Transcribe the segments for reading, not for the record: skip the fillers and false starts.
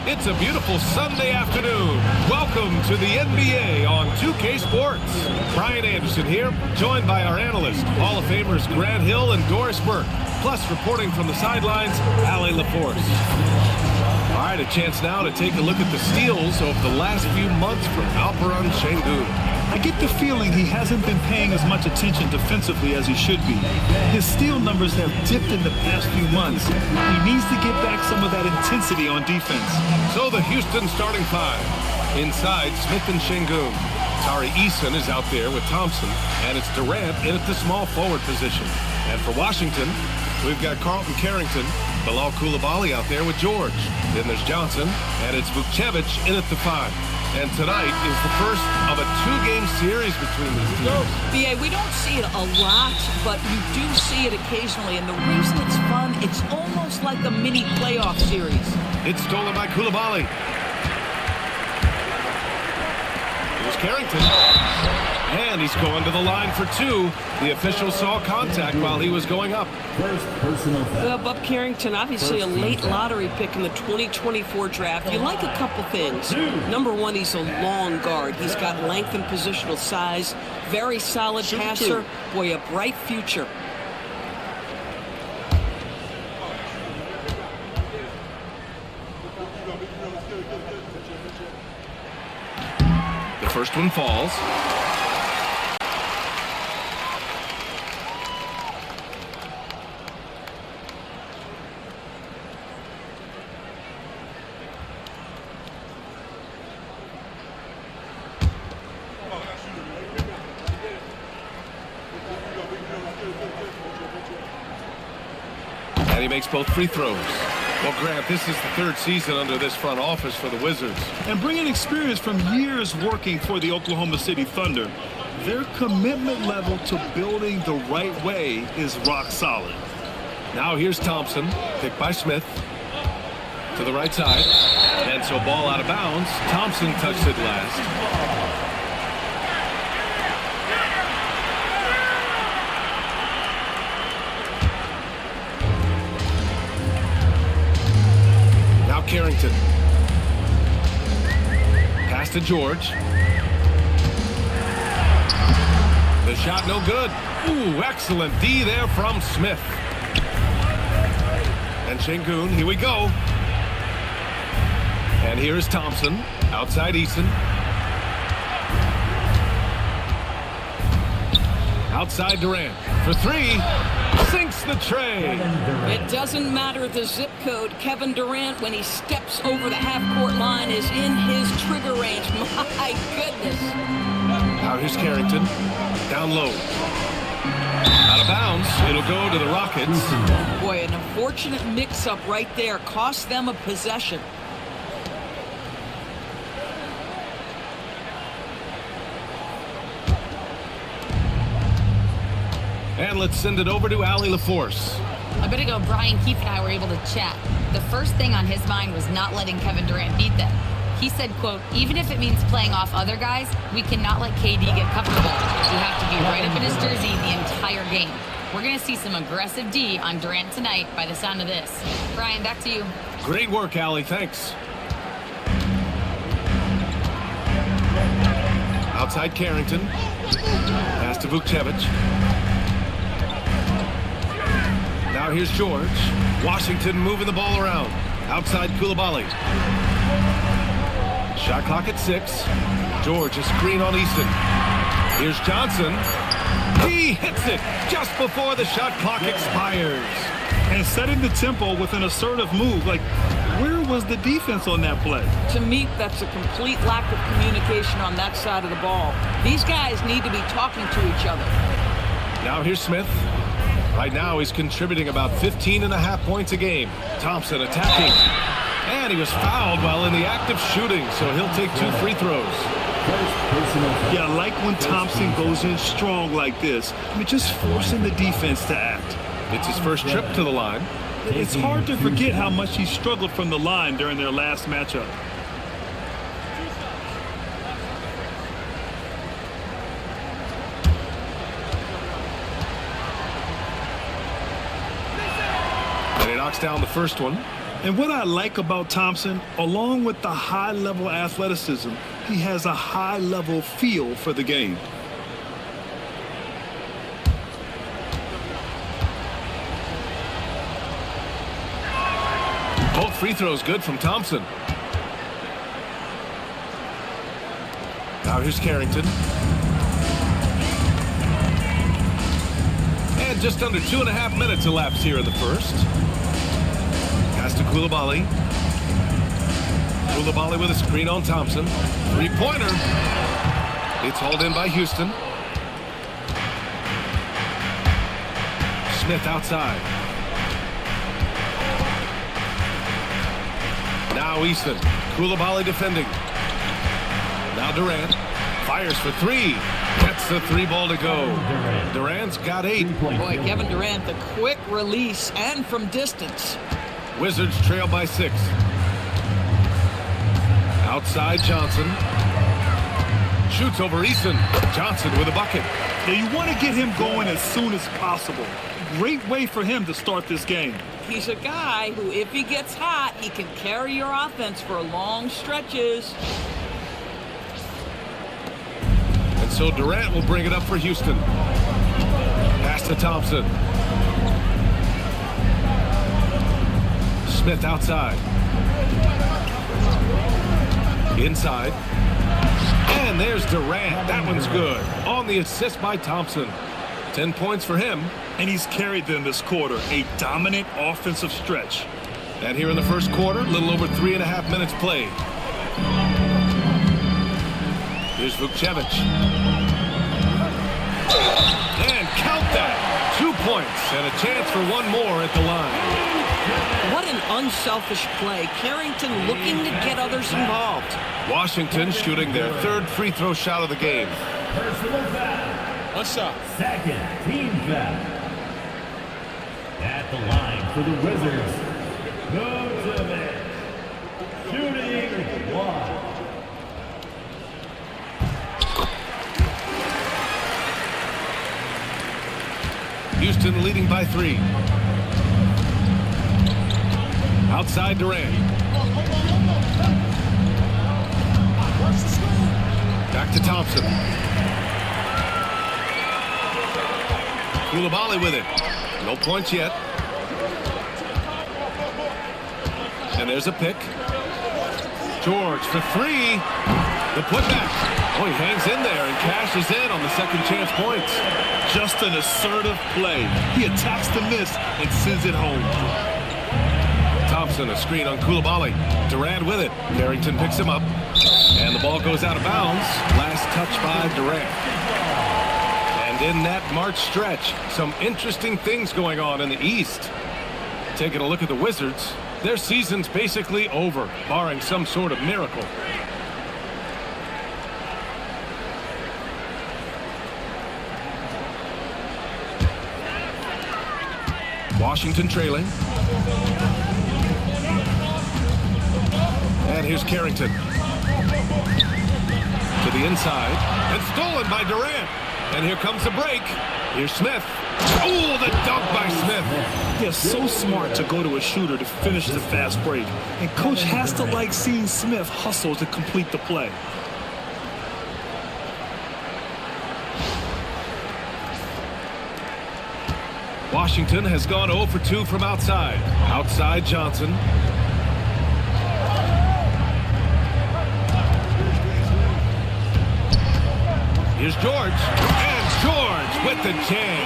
It's a beautiful Sunday afternoon. Welcome to the NBA on 2K Sports. Brian Anderson here, joined by our analysts, Hall of Famers Grant Hill and Doris Burke. Plus, reporting from the sidelines, Allie LaForce. All right, a chance now to take a look at the steals over the last few months from Alperen Şengün. I get the feeling he hasn't been paying as much attention defensively as he should be. His steal numbers have dipped in the past few months. He needs to get back some of that intensity on defense. So the Houston starting five. Inside, Smith and Şengün. Tari Eason is out there with Thompson, and it's Durant in at the small forward position. And for Washington, we've got Carlton Carrington, Bilal Coulibaly out there with George. Then there's Johnson, and it's Vukcevic in at the five. And tonight is the first of a two-game series between these teams. B.A., we don't see it a lot, but you do see it occasionally. And the reason it's fun, it's almost like a mini playoff series. It's stolen by Coulibaly. Here's Carrington. And he's going to the line for two. The official saw contact while he was going up. Well, Bob Carrington, obviously a late lottery pick in the 2024 draft. You like a couple things. Number one, he's a long guard. He's got length and positional size. Very solid passer. Boy, a bright future. The first one falls. And he makes both free throws. Well, Grant, this is the third season under this front office for the Wizards. And bringing experience from years working for the Oklahoma City Thunder, their commitment level to building the right way is rock solid. Now here's Thompson, picked by Smith. To the right side. And so ball out of bounds. Thompson touched it last. Carrington. Pass to George. The shot no good. Ooh, excellent D there from Smith. And Şengün, here we go. And here is Thompson. Outside Eason. Outside Durant. For three. Sinks the tray. It doesn't matter the zip code. Kevin Durant, when he steps over the half-court line, is in his trigger range. My goodness. Now here's Carrington. Down low. Out of bounds. It'll go to the Rockets. Boy, an unfortunate mix-up right there. Cost them a possession. And let's send it over to Allie LaForce. A bit ago, Brian Keefe and I were able to chat. The first thing on his mind was not letting Kevin Durant beat them. He said, quote, even if it means playing off other guys, we cannot let KD get comfortable. We have to be right up in his jersey the entire game. We're going to see some aggressive D on Durant tonight by the sound of this. Brian, back to you. Great work, Allie. Thanks. Outside Carrington. Pass to Vukcevic. Now here's George. Washington moving the ball around. Outside Coulibaly. Shot clock at 6. George, a screen on Eason. Here's Johnson. He hits it just before the shot clock expires. And setting the tempo with an assertive move. Like, where was the defense on that play? To me, that's a complete lack of communication on that side of the ball. These guys need to be talking to each other. Now here's Smith. Right now he's contributing about 15.5 points a game. Thompson attacking. And he was fouled while in the act of shooting, so he'll take 2 free throws. Yeah, I like when Thompson goes in strong like this. I mean, just forcing the defense to act. It's his first trip to the line. It's hard to forget how much he struggled from the line during their last matchup. And he knocks down the first one. And what I like about Thompson, along with the high-level athleticism, he has a high-level feel for the game. Both free throws good from Thompson. Now here's Carrington. And just under 2.5 minutes elapsed here in the first. Pass to Koulibaly. Koulibaly with a screen on Thompson. Three-pointer. It's hauled in by Houston. Smith outside. Now Easton. Koulibaly defending. Now Durant. Fires for three. Gets the three ball to go. Durant's got 8. Boy, Kevin Durant, the quick release and from distance. Wizards trail by 6. Outside Johnson. Shoots over Easton. Johnson with a bucket. Now you want to get him going as soon as possible. Great way for him to start this game. He's a guy who, if he gets hot, he can carry your offense for long stretches. And so Durant will bring it up for Houston. Pass to Thompson. Smith outside. Inside. And there's Durant. That one's good. On the assist by Thompson. 10 points for him. And he's carried them this quarter. A dominant offensive stretch. And here in the first quarter, a little over 3.5 minutes played. Here's Vukcevic. And count that. 2 points and a chance for one more at the line. What an unselfish play. Carrington looking to get others involved. Washington shooting their 3rd free throw shot of the game. Personal foul. What's up? Second team foul. At the line for the Wizards, Vukcevic. Shooting 1. Houston leading by 3. Outside Durant. Back to Thompson. Koulibaly with it. No points yet. And there's a pick. George for 3. The putback. Oh, he hangs in there and cashes in on the second chance points. Just an assertive play. He attacks the miss and sends it home. Thompson, a screen on Koulibaly. Durant with it. Carrington picks him up. And the ball goes out of bounds. Last touch by Durant. And in that March stretch, some interesting things going on in the East. Taking a look at the Wizards, their season's basically over, barring some sort of miracle. Washington trailing. And here's Carrington. To the inside. And stolen by Durant. And here comes the break. Here's Smith. Oh, the dunk by Smith. They're so smart to go to a shooter to finish the fast break. And coach has to like seeing Smith hustle to complete the play. Washington has gone 0 for 2 from outside. Outside Johnson. Here's George. And George with the jam.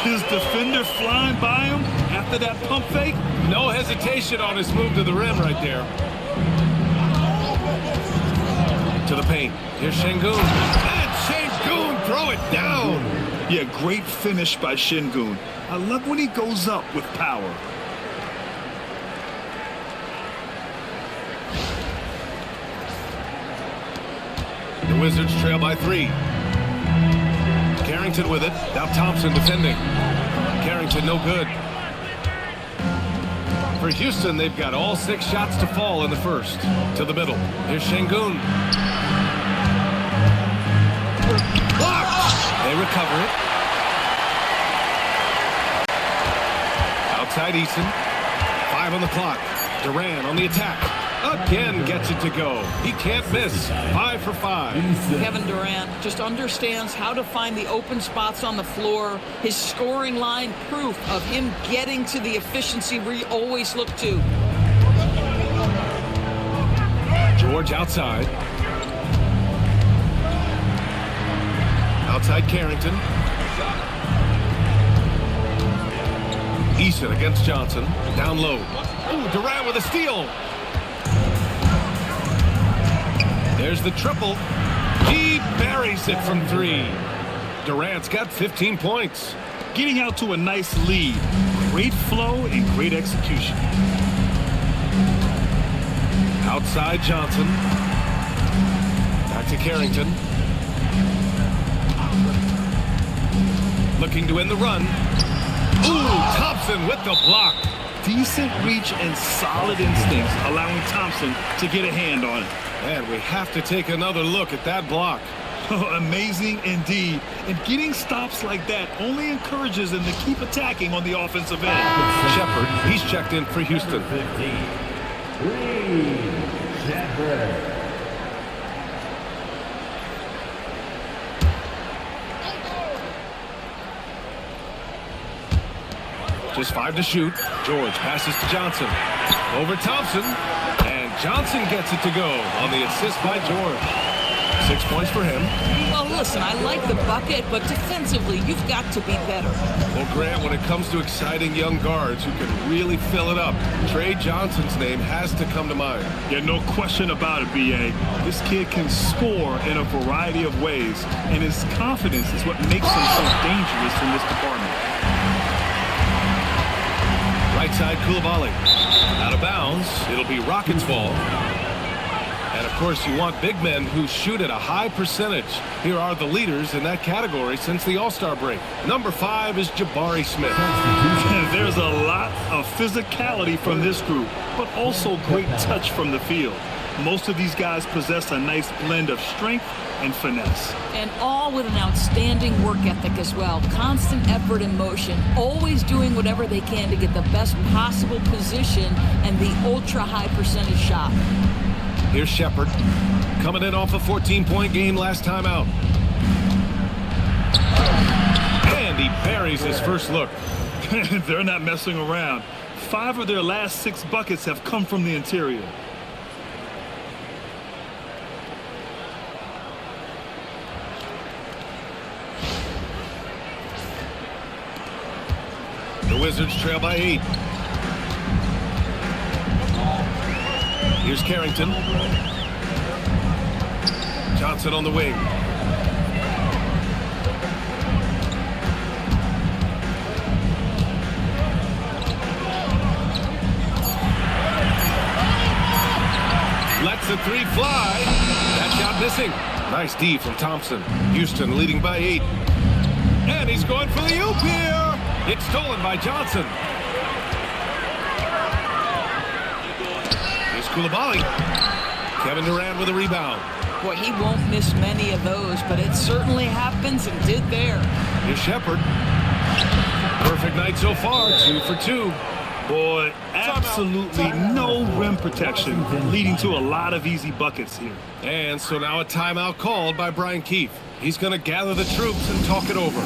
His defender flying by him after that pump fake. No hesitation on his move to the rim right there. To the paint. Here's Şengün. And Şengün throw it down. Yeah, great finish by Şengün. I love when he goes up with power. The Wizards trail by 3. Carrington with it. Now Thompson defending. Carrington no good. For Houston, they've got all 6 shots to fall in the first. To the middle. Here's Şengün. Blocked. They recover it. Outside Easton. 5 on the clock. Durant on the attack. Again gets it to go. He can't miss. 5 for 5. Kevin Durant just understands how to find the open spots on the floor. His scoring line proof of him getting to the efficiency we always look to. George outside. Outside Carrington. Eason against Johnson. Down low. Ooh, Durant with a steal. There's the triple. He buries it from 3. Durant's got 15 points. Getting out to a nice lead. Great flow and great execution. Outside Johnson. Back to Carrington. Looking to end the run. Ooh, Thompson with the block. Decent reach and solid instincts, allowing Thompson to get a hand on it. And we have to take another look at that block. Amazing indeed. And getting stops like that only encourages them to keep attacking on the offensive end. Shepard, he's checked in for Houston. 15. Shepard. Just 5 to shoot. George passes to Johnson. Over Thompson. And Johnson gets it to go on the assist by George. 6 points for him. Well, listen, I like the bucket, but defensively, you've got to be better. Well, Grant, when it comes to exciting young guards who can really fill it up, Trey Johnson's name has to come to mind. Yeah, no question about it, B.A. This kid can score in a variety of ways, and his confidence is what makes him so dangerous in this department. Right side, Coulibaly. Out of bounds. It'll be Rockets' ball. And, of course, you want big men who shoot at a high percentage. Here are the leaders in that category since the All-Star break. Number 5 is Jabari Smith. There's a lot of physicality from this group, but also great touch from the field. Most of these guys possess a nice blend of strength and finesse. And all with an outstanding work ethic as well. Constant effort and motion. Always doing whatever they can to get the best possible position and the ultra-high percentage shot. Here's Shepard. Coming in off a 14-point game last time out. And he buries his first look. They're not messing around. 5 of their last 6 buckets have come from the interior. The Wizards trail by 8. Here's Carrington. Johnson on the wing. Lets the 3 fly. That shot missing. Nice D from Thompson. Houston leading by 8. And he's going for the oop here. It's stolen by Johnson. Here's Coulibaly. Kevin Durant with a rebound. Boy, he won't miss many of those, but it certainly happens and did there. Here's Shepard. Perfect night so far, 2 for 2. Boy, absolutely no rim protection, leading to a lot of easy buckets here. And so now a timeout called by Brian Keefe. He's going to gather the troops and talk it over.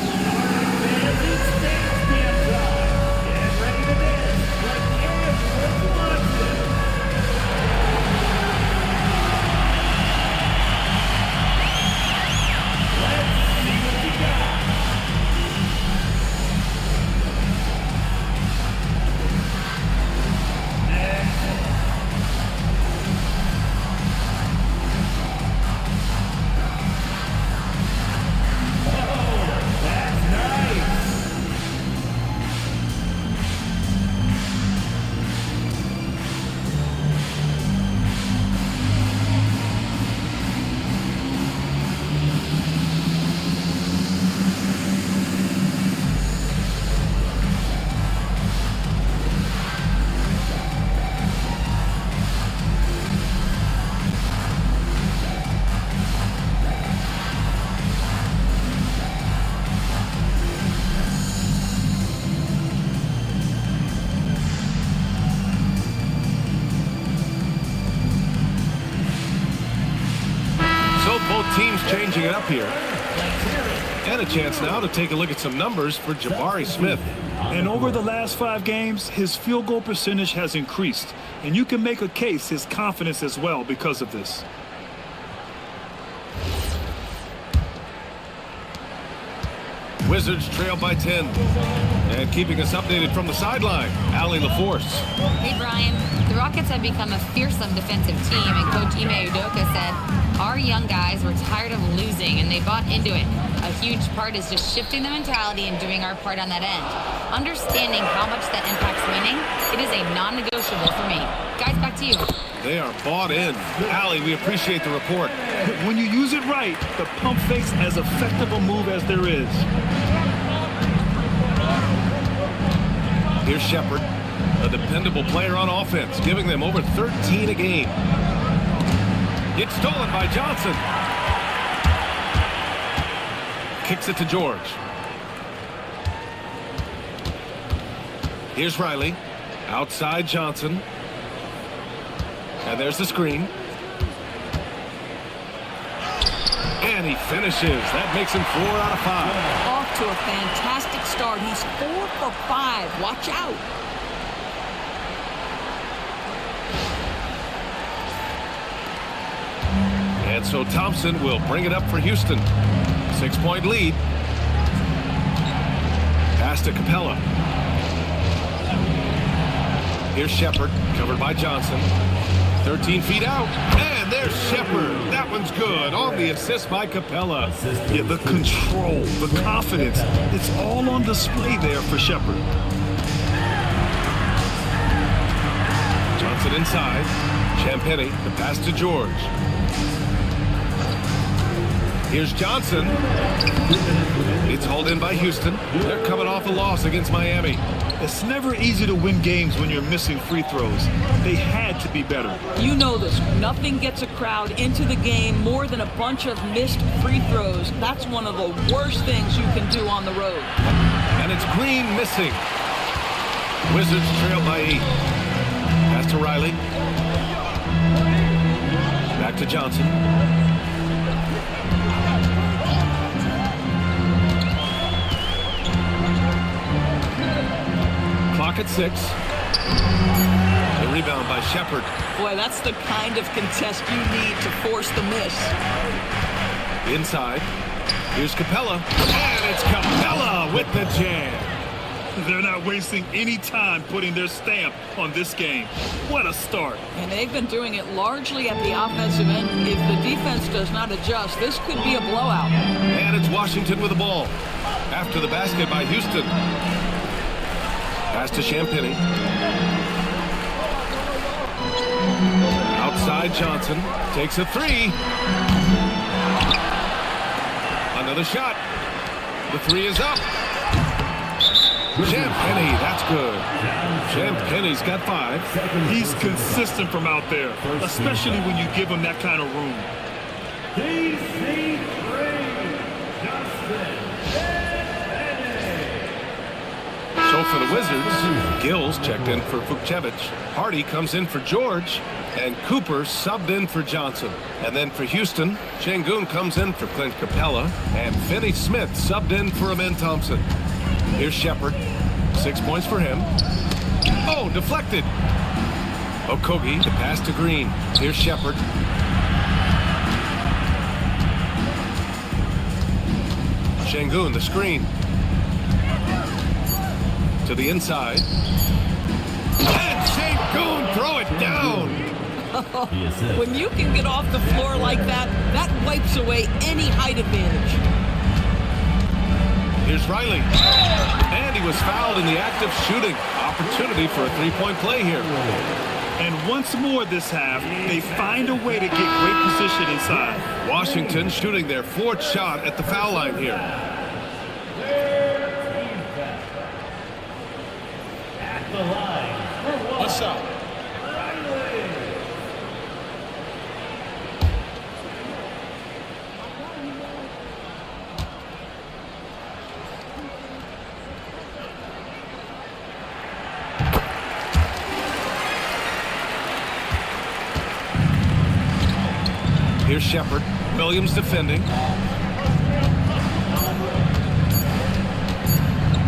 both teams changing it up here. And a chance now to take a look at some numbers for Jabari Smith. And over the last 5 games, his field goal percentage has increased. And you can make a case his confidence as well because of this. Wizards trail by 10. And keeping us updated from the sideline, Allie LaForce. Hey, Brian. The Rockets have become a fearsome defensive team, and Coach Ime Udoka said, our young guys were tired of losing, and they bought into it. A huge part is just shifting the mentality and doing our part on that end. Understanding how much that impacts winning, it is a non-negotiable for me. Guys, back to you. They are bought in. Allie, we appreciate the report. When you use it right, the pump fake's as effective a move as there is. Here's Shepard, a dependable player on offense, giving them over 13 a game. It's stolen by Johnson. Kicks it to George. Here's Riley. Outside Johnson. And there's the screen. And he finishes. That makes him 4 out of 5. Off to a fantastic start. He's 4 for 5. Watch out. And so Thompson will bring it up for Houston. 6-point lead. Pass to Capella. Here's Shepard, covered by Johnson. 13 feet out. And there's Shepard. That one's good on the assist by Capella. Yeah, the control, the confidence, it's all on display there for Shepard. Johnson inside. Champagnie, the pass to George. Here's Johnson. It's hauled in by Houston. They're coming off a loss against Miami. It's never easy to win games when you're missing free throws. They had to be better. You know this. Nothing gets a crowd into the game more than a bunch of missed free throws. That's one of the worst things you can do on the road. And it's Green missing. Wizards trail by 8. Pass to Riley. Back to Johnson. Clock at 6. The rebound by Shepard. Boy, that's the kind of contest you need to force the miss. Inside. Here's Capella. And it's Capella with the jam. They're not wasting any time putting their stamp on this game. What a start. And they've been doing it largely at the offensive end. If the defense does not adjust, this could be a blowout. And it's Washington with the ball. After the basket by Houston. Pass to Champagnie. Outside Johnson. Takes a 3. Another shot. The 3 is up. Champagnie, that's good. Champagnie's got 5. He's consistent from out there, especially when you give him that kind of room. So for the Wizards, Gills checked in for Vukcevic. Hardy comes in for George. And Cooper subbed in for Johnson. And then for Houston, Şengün comes in for Clint Capella. And Finney-Smith subbed in for Amen Thompson. Here's Shepard. 6 points for him. Oh, deflected. Okogie, the pass to Green. Here's Shepard. Şengün, the screen. To the inside. And Şengün, throw it down. When you can get off the floor like that, that wipes away any height advantage. Here's Riley. And he was fouled in the act of shooting. Opportunity for a 3-point play here. And once more this half, they find a way to get great position inside. Washington shooting their 4th shot at the foul line here. At the line. What's up? Here's Shepard. Williams defending.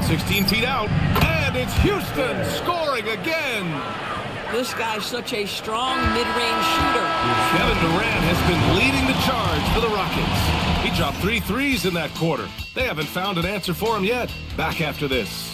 16 feet out, and it's Houston scoring again. This guy's such a strong mid-range shooter. Kevin Durant has been leading the charge for the Rockets. He dropped 3 threes in that quarter. They haven't found an answer for him yet. Back after this.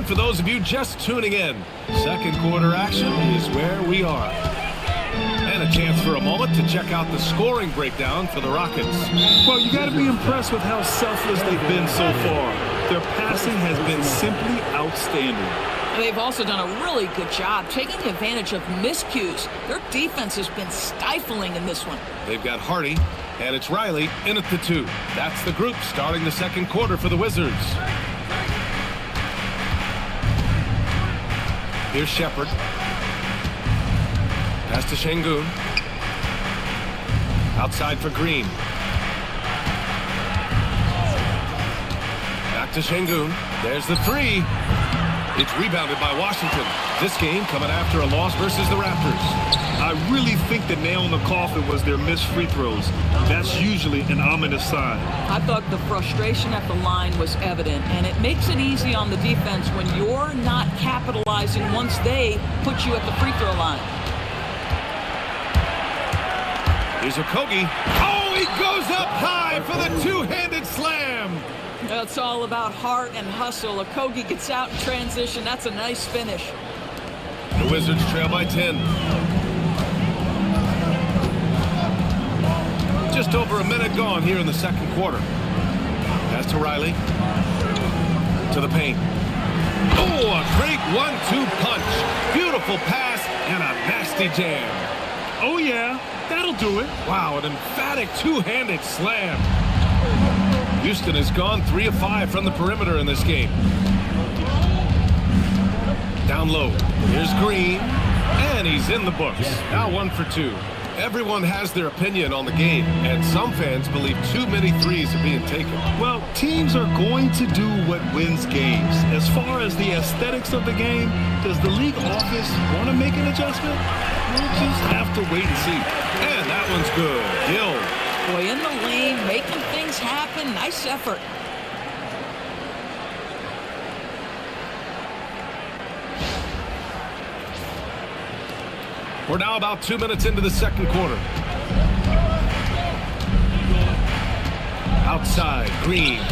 For those of you just tuning in, second quarter action is where we are. And a chance for a moment to check out the scoring breakdown for the Rockets. Well, you got to be impressed with how selfless they've been so far. Their passing has been simply outstanding. And they've also done a really good job taking advantage of miscues. Their defense has been stifling in this one. They've got Hardy, and it's Riley in at the 2. That's the group starting the second quarter for the Wizards. Here's Shepard. Pass to Şengün. Outside for Green. Back to Şengün. There's the 3. It's rebounded by Washington. This game coming after a loss versus the Raptors. I really think the nail in the coffin was their missed free throws. That's usually an ominous sign. I thought the frustration at the line was evident, and it makes it easy on the defense when you're not capitalizing once they put you at the free throw line. Here's Okogie. Oh, he goes up high for the two-handed slam. It's all about heart and hustle. Okogie gets out in transition. That's a nice finish. The Wizards trail by 10. Just over a minute gone here in the second quarter. Pass to Riley. To the paint. Oh, a great 1-2 punch. Beautiful pass and a nasty jam. Oh, yeah. That'll do it. Wow, an emphatic two-handed slam. Houston has gone 3 of 5 from the perimeter in this game. Down low. Here's Green. And he's in the books. Now 1 for 2. Everyone has their opinion on the game, and some fans believe too many threes are being taken. Well, teams are going to do what wins games. As far as the aesthetics of the game, does the league office want to make an adjustment? We'll just have to wait and see. And that one's good. Gill. Boy, in the lane, making things happen. Nice effort. We're now about 2 minutes into the second quarter. Outside, Green.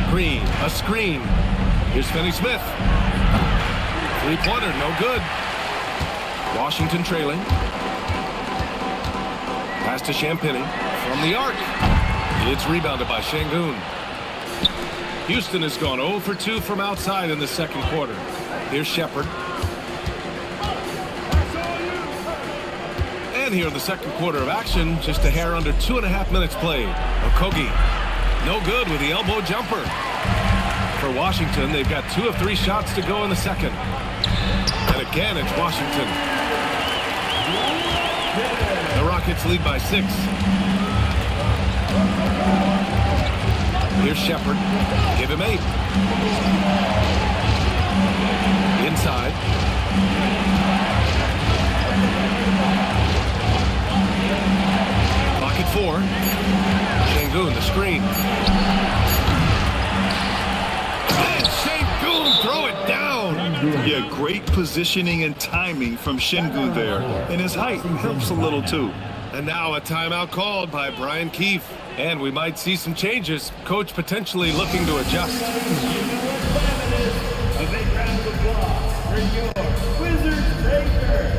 Green, a screen. Here's Finney-Smith. Three-pointer, no good. Washington trailing. Pass to Champagny from the arc. It's rebounded by Şengün. Houston has gone 0 for 2 from outside in the second quarter. Here's Shepard. And here in the second quarter of action, just a hair under 2.5 minutes played. Okogie, no good with the elbow jumper. For Washington, they've got 2 of 3 shots to go in the second. And again, it's Washington. The Rockets lead by 6. Here's Shepard. Give him 8. Inside. Clock at 4. Şengün, the screen. And Şengün, throw it down. Yeah, great positioning and timing from Şengün there. And his height helps a little too. And now a timeout called by Brian Keefe. And we might see some changes. Coach potentially looking to adjust. A big round of applause for your Wizards Breaker.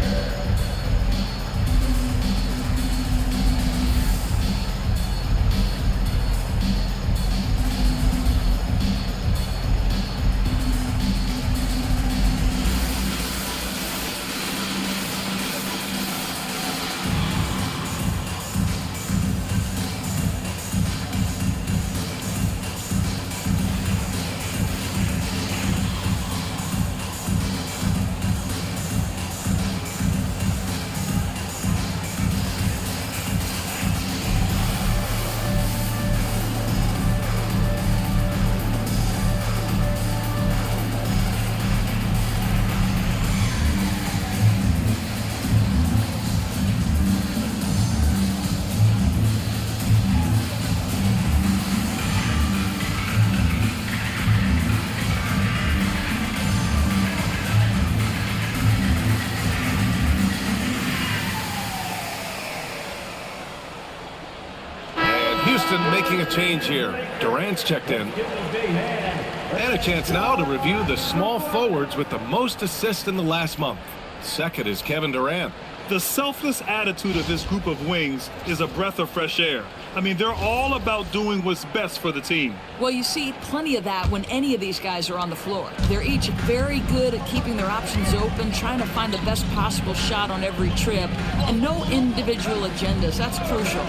making a change here. Durant's checked in. And a chance now to review the small forwards with the most assists in the last month. Second is Kevin Durant. The selfless attitude of this group of wings is a breath of fresh air. I mean, they're all about doing what's best for the team. Well, you see plenty of that when any of these guys are on the floor. They're each very good at keeping their options open, trying to find the best possible shot on every trip, and no individual agendas. That's crucial.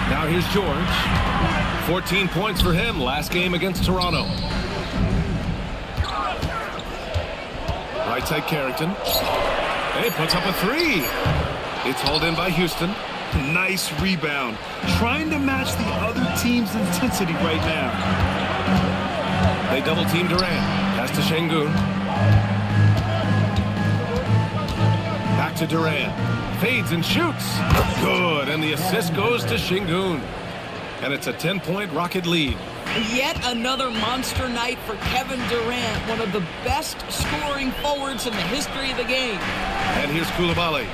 Now here's George. 14 points for him last game against Toronto. Right side Carrington. He puts up a three. It's hauled in by Houston. Nice rebound. Trying to match the other team's intensity right now. They double team Durant. Pass to Şengün. Back to Durant. Fades and shoots. Good. And the assist goes to Şengün. And it's a 10-point Rocket lead. Yet another monster night for Kevin Durant, one of the best scoring forwards in the history of the game. And here's Koulibaly.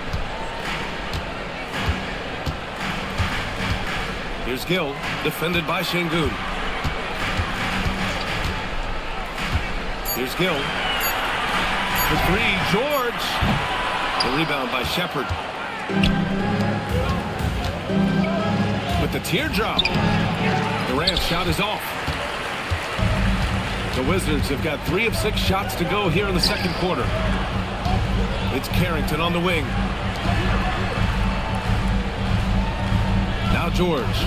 Here's Gill, defended by Şengün. Here's Gill. For three, George. The rebound by Shepherd. With the teardrop. Durant's shot is off. The Wizards have got 3 of 6 shots to go here in the second quarter. It's Carrington on the wing. Now George.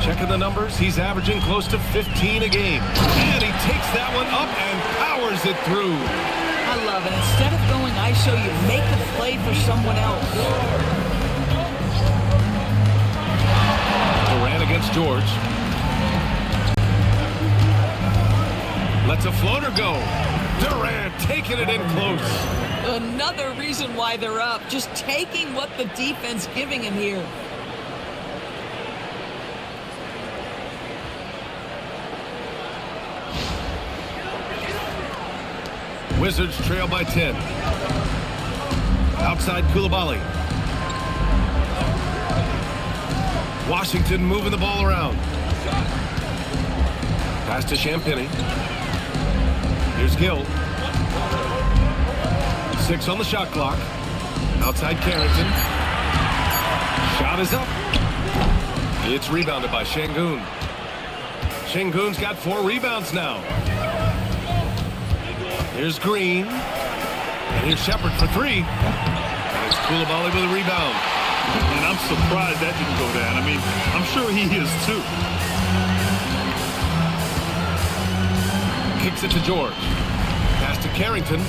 Checking the numbers. He's averaging close to 15 a game. And he takes that one up and powers it through. I love it. Instead of going ISO, you make the play for someone else. Durant against George. Lets a floater go. Durant taking it in close. Another reason why they're up. Just taking what the defense giving him here. Wizards trail by 10. Outside Koulibaly. Washington moving the ball around. Pass to Champagny. Here's Gill. 6 on the shot clock. Outside Carrington. Shot is up. It's rebounded by Şengün. Şengün's got 4 rebounds now. Here's Green. And here's Shepherd for 3. And it's Koulibaly with a rebound. And I'm surprised that didn't go down. I mean, I'm sure he is too. Kicks it to George. Pass to Carrington.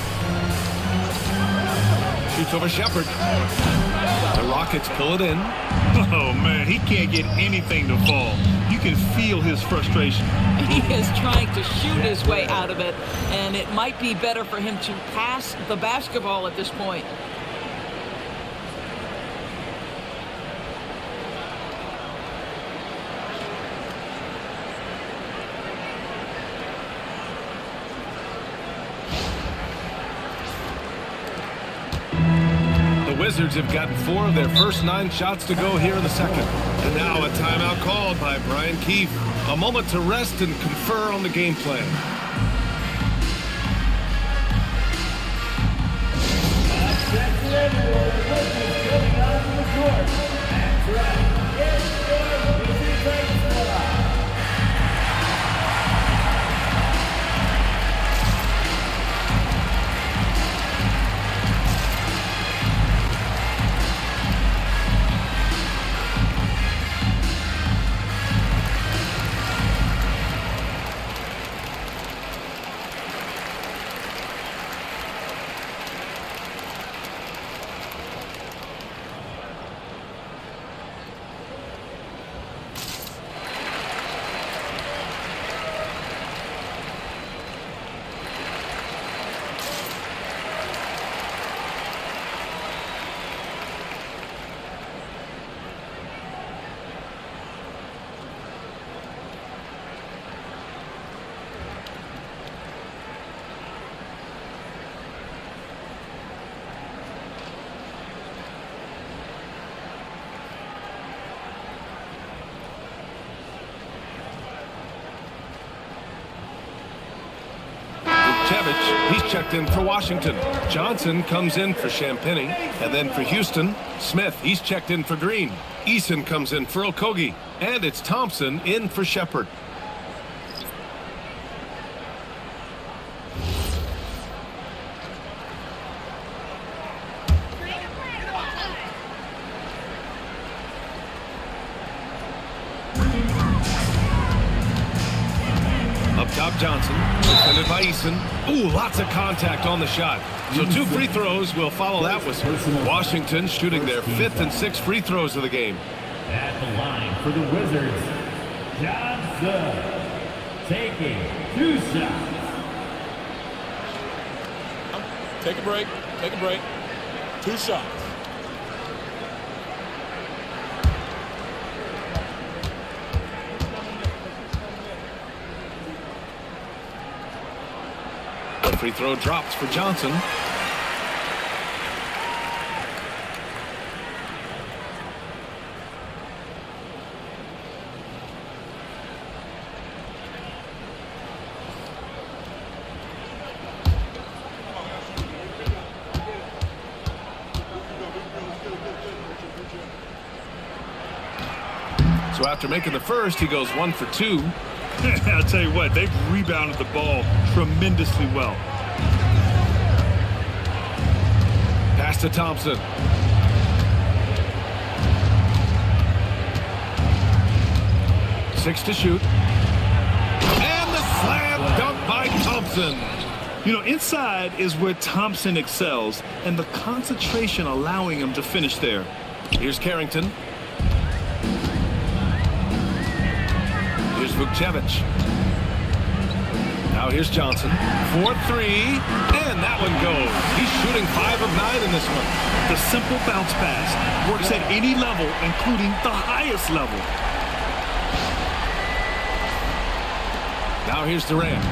Shoots over Shepherd. The Rockets pull it in. Oh, man, he can't get anything to fall. You can feel his frustration. He is trying to shoot his way out of it, and it might be better for him to pass the basketball at this point. The Wizards have gotten 4 of their first 9 shots to go here in the second. And now a timeout called by Brian Keefe. A moment to rest and confer on the game plan. Vucevic, he's checked in for Washington. Johnson comes in for Champagny. And then for Houston, Smith, he's checked in for Green. Eason comes in for Okogie. And it's Thompson in for Shepard. Top Johnson, defended by Eason. Ooh, lots of contact on the shot. So 2 free throws will follow that whistle. Washington shooting their 5th and 6th free throws of the game. At the line for the Wizards, Johnson taking 2 shots. Take a break. Take a break. 2 shots. Free throw drops for Johnson. So after making the first, he goes 1 for 2. I'll tell you what, they've rebounded the ball tremendously well. Pass to Thompson. Six to shoot. And the slam dunk by Thompson. You know, inside is where Thompson excels, and the concentration allowing him to finish there. Here's Carrington. Here's Vucevic. Now here's Johnson. 4-3, and that one goes. He's shooting 5 of 9 in this one. The simple bounce pass works at any level, including the highest level. Now here's Durant.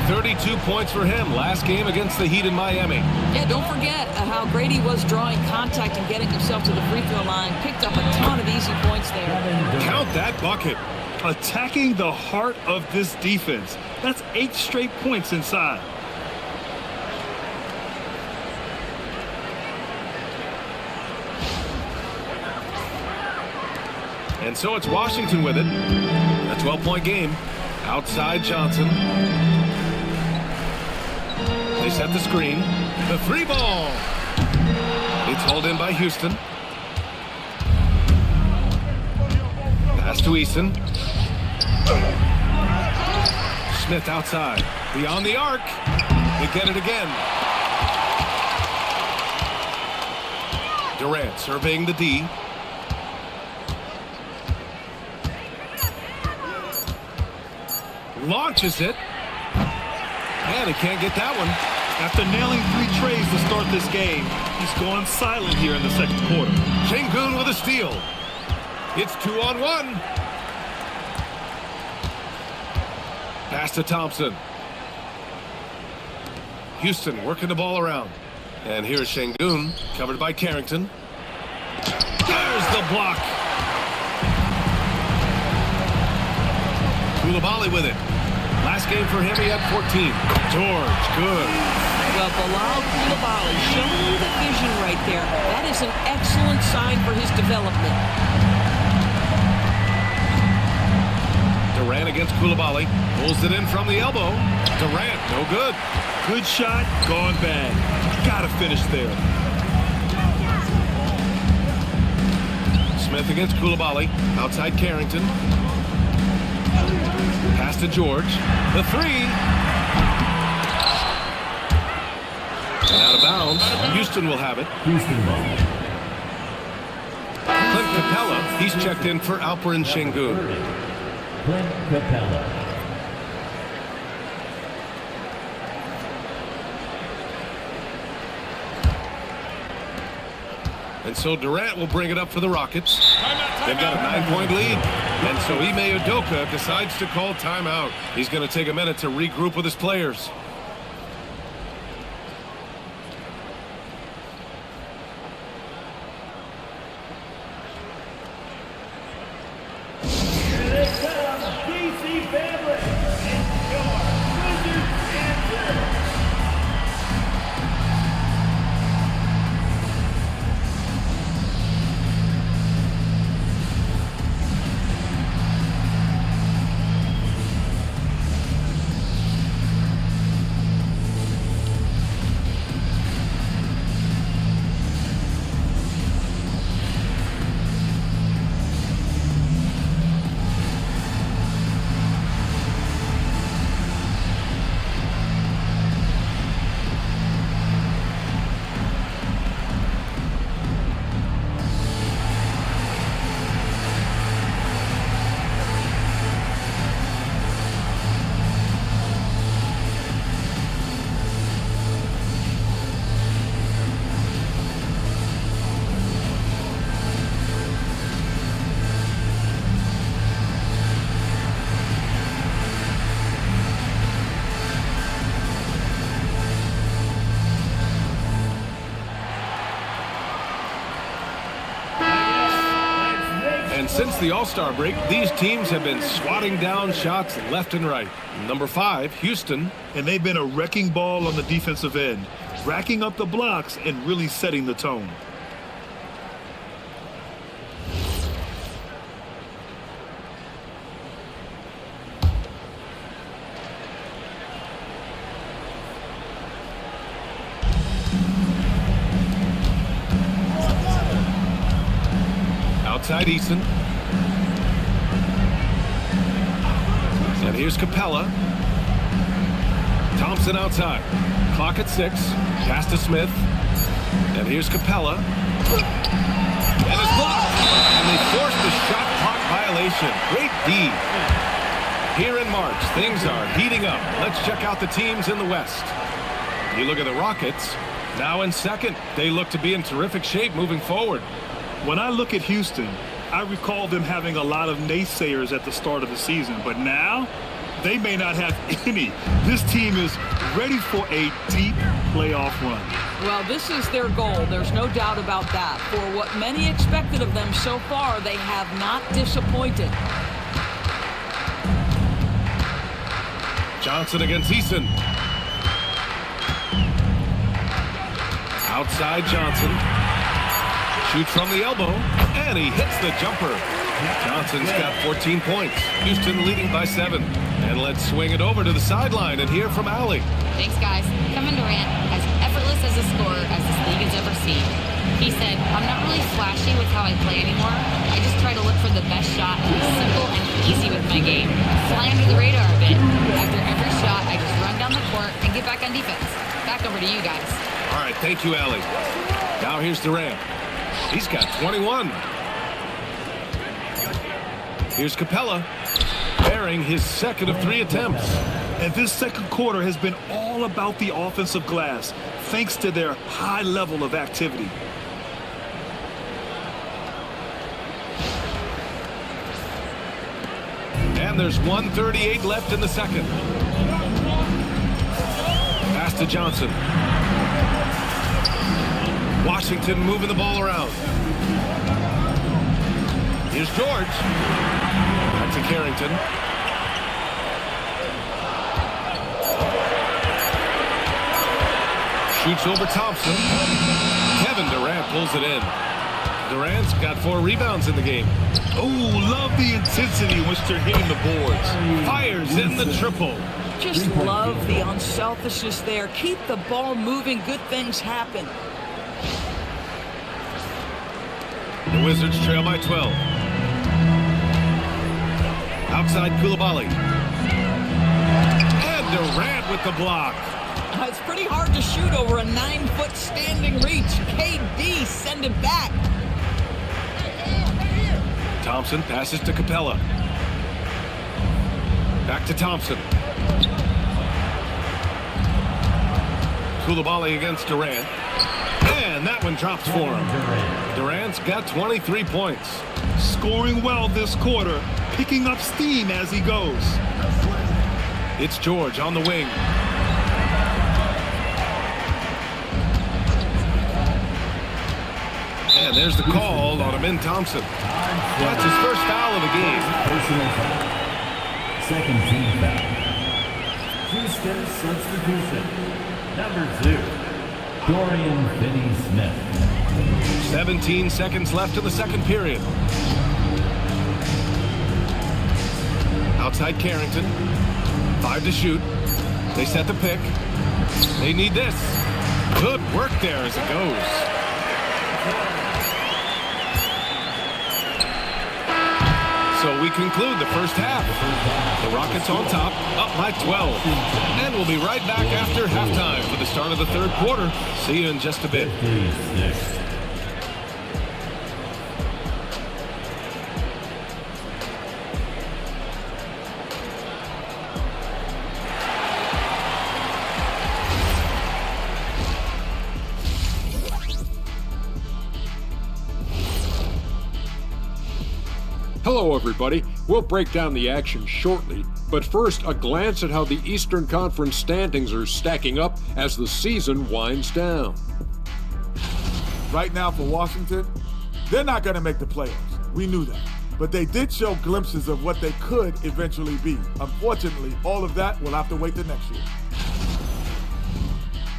32 points for him last game against the Heat in Miami. Yeah, don't forget how great he was drawing contact and getting himself to the free throw line. Picked up a ton of easy points there. Count that bucket. Attacking the heart of this defense. That's 8 straight points inside. And so it's Washington with it. A 12-point game. Outside Johnson. They set the screen. The 3 ball. It's hauled in by Houston. Pass to Eason. Smith outside. Beyond the arc. They get it again. Durant surveying the D. Launches it. And he can't get that one. After nailing 3 trays to start this game, he's gone silent here in the second quarter. Şengün with a steal. It's 2-on-1. Pass to Thompson. Houston working the ball around. And here's Şengün, covered by Carrington. There's the block. Coulibaly with it. Last game for him, he had 14. George, good. Well, Bilal Coulibaly showing you the vision right there. That is an excellent sign for his development. Durant against Coulibaly. Pulls it in from the elbow. Durant, no good. Good shot, gone bad. Gotta finish there. Smith against Coulibaly. Outside Carrington. Pass to George. The 3. And out of bounds. Houston will have it. Clint Capella, he's checked in for Alperen Şengün. Clint Capella. And so Durant will bring it up for the Rockets. They've got a 9-point lead. And so Ime Udoka decides to call timeout. He's going to take a minute to regroup with his players. since the All-Star break, these teams have been swatting down shots left and right. Number 5, Houston. And they've been a wrecking ball on the defensive end, racking up the blocks and really setting the tone. Outside Eason. And here's Capella. Thompson outside. Clock at 6. Pass to Smith. And here's Capella. And it's blocked. And they forced the shot clock violation. Great D. Here in March, things are heating up. Let's check out the teams in the West. You look at the Rockets. Now in second. They look to be in terrific shape moving forward. When I look at Houston, I recall them having a lot of naysayers at the start of the season, but now they may not have any. This team is ready for a deep playoff run. Well, this is their goal. There's no doubt about that. For what many expected of them so far, they have not disappointed. Johnson against Eason. Outside Johnson. Shoots from the elbow, and he hits the jumper. Johnson's got 14 points. Houston leading by 7. And let's swing it over to the sideline and hear from Allie. Thanks, guys. Kevin Durant, as effortless as a scorer as this league has ever seen. He said, I'm not really flashy with how I play anymore. I just try to look for the best shot and be simple and easy with my game. Fly under the radar a bit. After every shot, I just run down the court and get back on defense. Back over to you guys. All right, thank you, Allie. Now here's Durant. He's got 21. Here's Capella, bearing his second of 3 attempts. And this second quarter has been all about the offensive glass, thanks to their high level of activity. And there's 1:38 left in the second. Pass to Johnson. Washington moving the ball around. Here's George. Back to Carrington. Shoots over Thompson. Kevin Durant pulls it in. Durant's got 4 rebounds in the game. Oh, love the intensity in which they're hitting the boards. Fires in the triple. Just love the unselfishness there. Keep the ball moving. Good things happen. The Wizards trail by 12. Outside Koulibaly. And Durant with the block. It's pretty hard to shoot over a 9-foot standing reach. KD, send it back. Thompson passes to Capella. Back to Thompson. Koulibaly against Durant. And that one drops for him. Durant's got 23 points. Scoring well this quarter, picking up steam as he goes. It's George on the wing. And there's the call on Amin Thompson. That's his first foul of the game. Personal foul. Second team foul. Houston substitution. Number 2, Dorian Finney-Smith. 17 seconds left in the second period. Outside Carrington. 5 to shoot. They set the pick. They need this. Good work there as it goes. So we conclude the first half. The Rockets on top, up by 12. And we'll be right back after halftime for the start of the third quarter. See you in just a bit. Hello, everybody. We'll break down the action shortly, but first, a glance at how the Eastern Conference standings are stacking up as the season winds down. Right now for Washington, they're not going to make the playoffs. We knew that. but they did show glimpses of what they could eventually be. Unfortunately, all of that will have to wait till next year.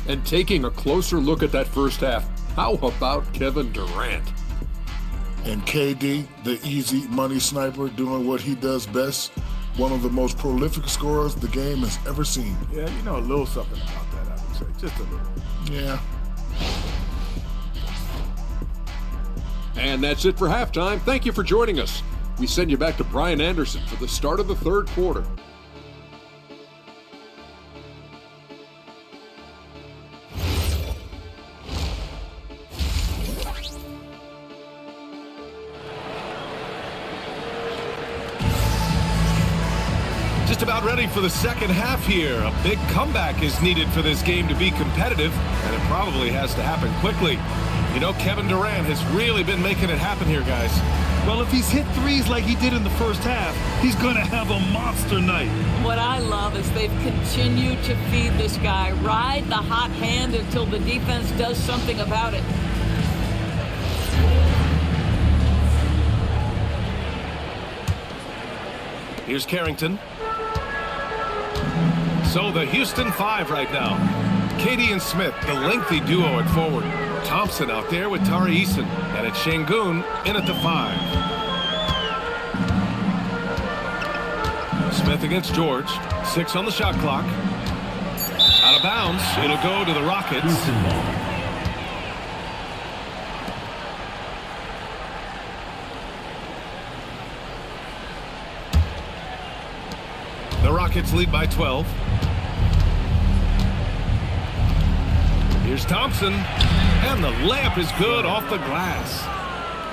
And taking a closer look at that first half, how about Kevin Durant? And KD, the easy money sniper, doing what he does best. One of the most prolific scorers the game has ever seen. Yeah, you know a little something about that, I would say. Just a little. Yeah. And that's it for halftime. Thank you for joining us. We send you back to Brian Anderson for the start of the third quarter. Just about ready for the second half here. A big comeback is needed for this game to be competitive, and it probably has to happen quickly. You know, Kevin Durant has really been making it happen here, guys. Well, if he's hit threes like he did in the first half, he's going to have a monster night. What I love is they've continued to feed this guy. Ride the hot hand until the defense does something about it. Here's Carrington. So the Houston 5 right now. KD and Smith, the lengthy duo at forward. Thompson out there with Tari Eason. And it's Şengün in at the 5. Smith against George. 6 on the shot clock. Out of bounds. It'll go to the Rockets. The Rockets lead by 12. Here's Thompson, and the layup is good off the glass.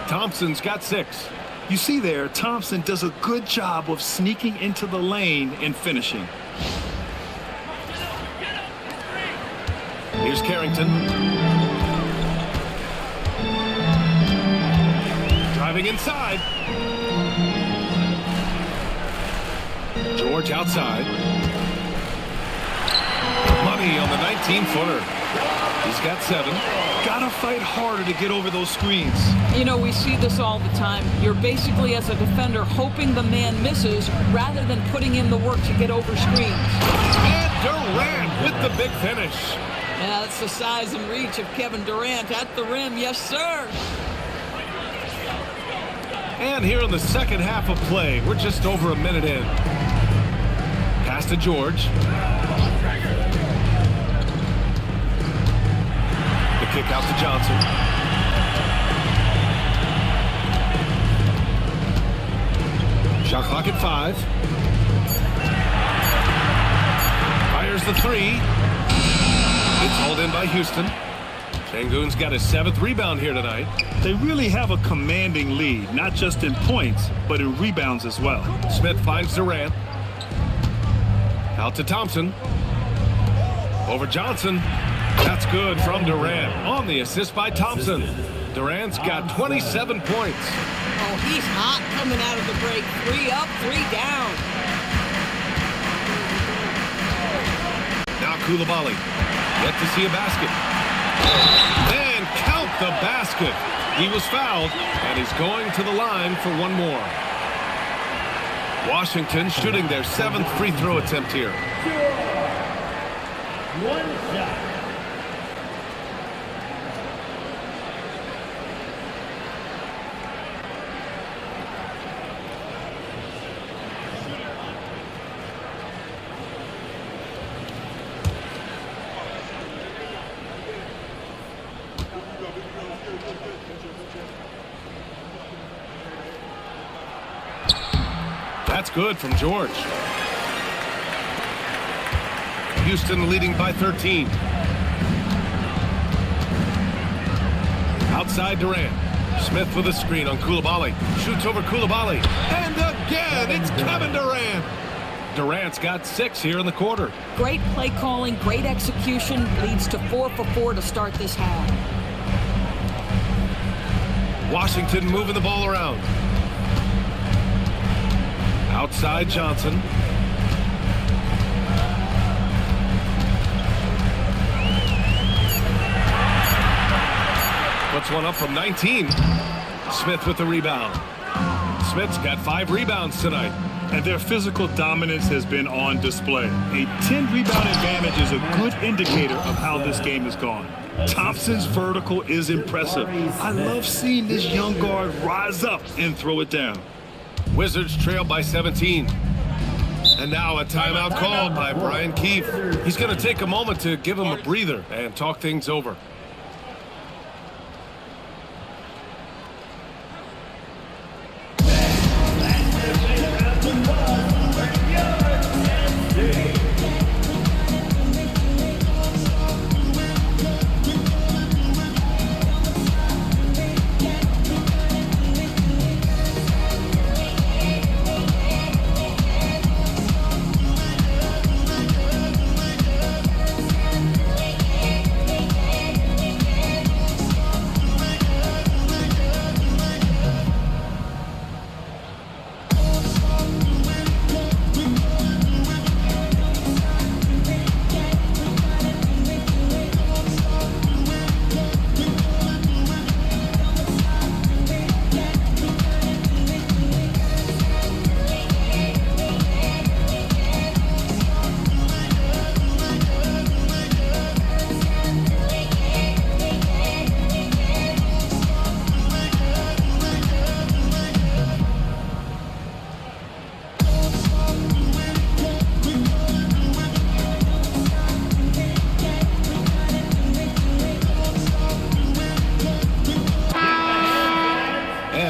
Thompson's got 6. You see there, Thompson does a good job of sneaking into the lane and finishing. Here's Carrington. Driving inside. George outside. Money on the 19-footer. He's got 7. Gotta fight harder to get over those screens. You know, we see this all the time. You're basically, as a defender, hoping the man misses rather than putting in the work to get over screens. And Durant with the big finish. Yeah, that's the size and reach of Kevin Durant at the rim. Yes, sir. And here in the second half of play, we're just over a minute in. Pass to George. The kick out to Johnson. Shot clock at 5. Fires the 3. It's hauled in by Houston. Şengün's got his 7th rebound here tonight. They really have a commanding lead, not just in points, but in rebounds as well. Smith finds Durant. Out to Thompson. Over Johnson. That's good from Durant. On the assist by Thompson. Durant's got 27 points. Oh, he's hot coming out of the break. 3 up, 3 down. Now Coulibaly. Yet to see a basket. And count the basket. He was fouled, and he's going to the line for one more. Washington shooting their 7th free throw attempt here. One shot. That's good from George. Houston leading by 13. Outside Durant. Smith with a screen on Coulibaly. Shoots over Coulibaly. And again, it's Kevin Durant. Durant's got 6 here in the quarter. Great play calling, great execution, leads to 4 for 4 to start this half. Washington moving the ball around. Outside Johnson. Puts one up from 19. Smith with the rebound. Smith's got 5 rebounds tonight. And their physical dominance has been on display. A 10-rebound advantage is a good indicator of how this game has gone. Thompson's vertical is impressive. I love seeing this young guard rise up and throw it down. Wizards trail by 17. And now a timeout called by Brian Keefe. He's going to take a moment to give him a breather and talk things over.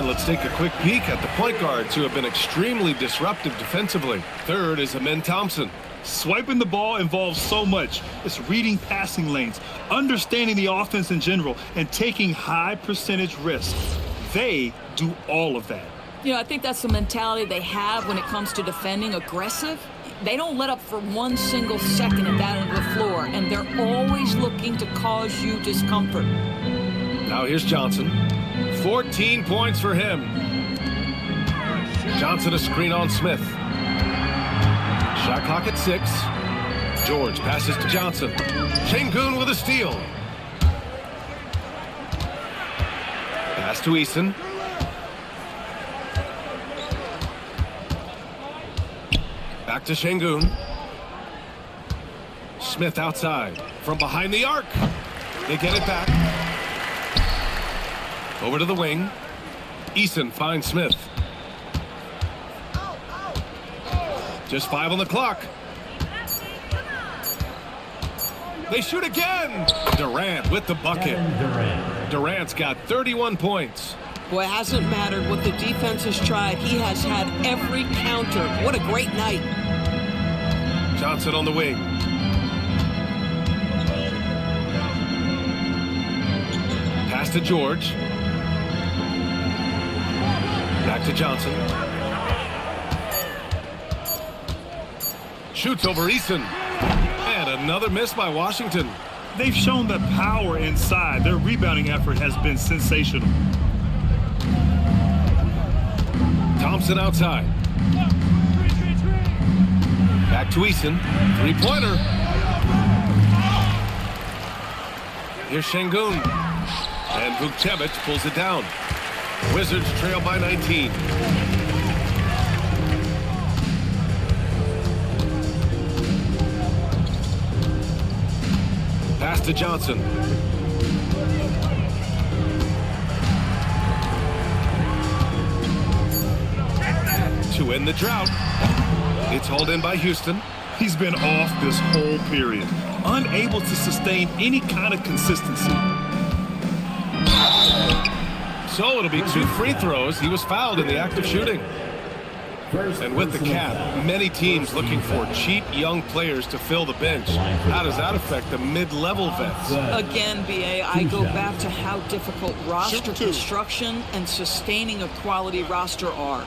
Let's take a quick peek at the point guards who have been extremely disruptive defensively. Third is Amen Thompson. Swiping the ball involves so much. It's reading passing lanes, understanding the offense in general, and taking high percentage risks. They do all of that. You know, I think that's the mentality they have when it comes to defending, aggressive. They don't let up for one single second at that end of the floor, and they're always looking to cause you discomfort. Now here's Johnson. 14 points for him. Johnson a screen on Smith. Shot clock at 6. George passes to Johnson. Şengün with a steal. Pass to Eason. Back to Şengün. Smith outside. From behind the arc. They get it back. Over to the wing. Eason finds Smith. Just 5 on the clock. They shoot again. Durant with the bucket. Durant's got 31 points. Boy, it hasn't mattered what the defense has tried. He has had every counter. What a great night. Johnson on the wing. Pass to George. Back to Johnson. Shoots over Eason. And another miss by Washington. They've shown the power inside. Their rebounding effort has been sensational. Thompson outside. Back to Eason. Three-pointer. Here's Şengün. And Vukcevic pulls it down. Wizards trail by 19. Pass to Johnson. To end the drought. It's hauled in by Houston. He's been off this whole period, unable to sustain any kind of consistency. So it'll be 2 free throws. He was fouled in the act of shooting. And with the cap, many teams looking for cheap young players to fill the bench. How does that affect the mid-level vets? Again, BA, I go back to how difficult roster construction and sustaining a quality roster are.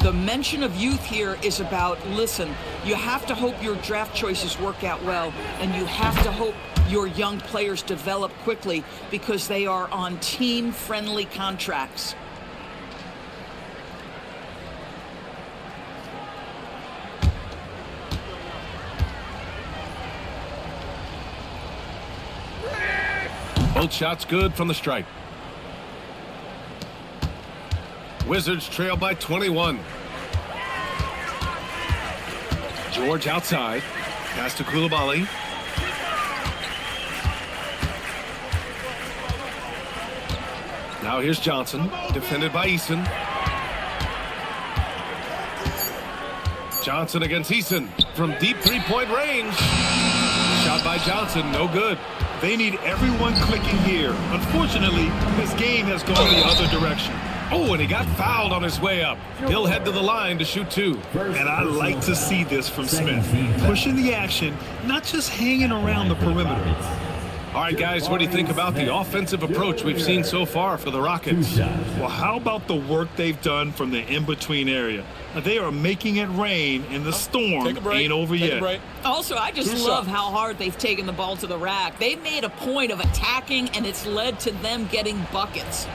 The mention of youth here is about, listen, you have to hope your draft choices work out well, and you have to hope your young players develop quickly because they are on team-friendly contracts. Both shots good from the stripe. Wizards trail by 21. George outside. Pass to Koulibaly. Now here's Johnson, defended by Eason. Johnson against Eason from deep three-point range. Shot by Johnson, no good. They need everyone clicking here. Unfortunately, his game has gone the other direction. Oh, and he got fouled on his way up. He'll head to the line to shoot 2. And I like to see this from Smith. Pushing the action, not just hanging around the perimeter. All right, guys, what do you think about the offensive approach we've seen so far for the Rockets? Well, how about the work they've done from the in-between area? They are making it rain, and the storm ain't over yet. Also, I just love how hard they've taken the ball to the rack. They've made a point of attacking, and it's led to them getting buckets.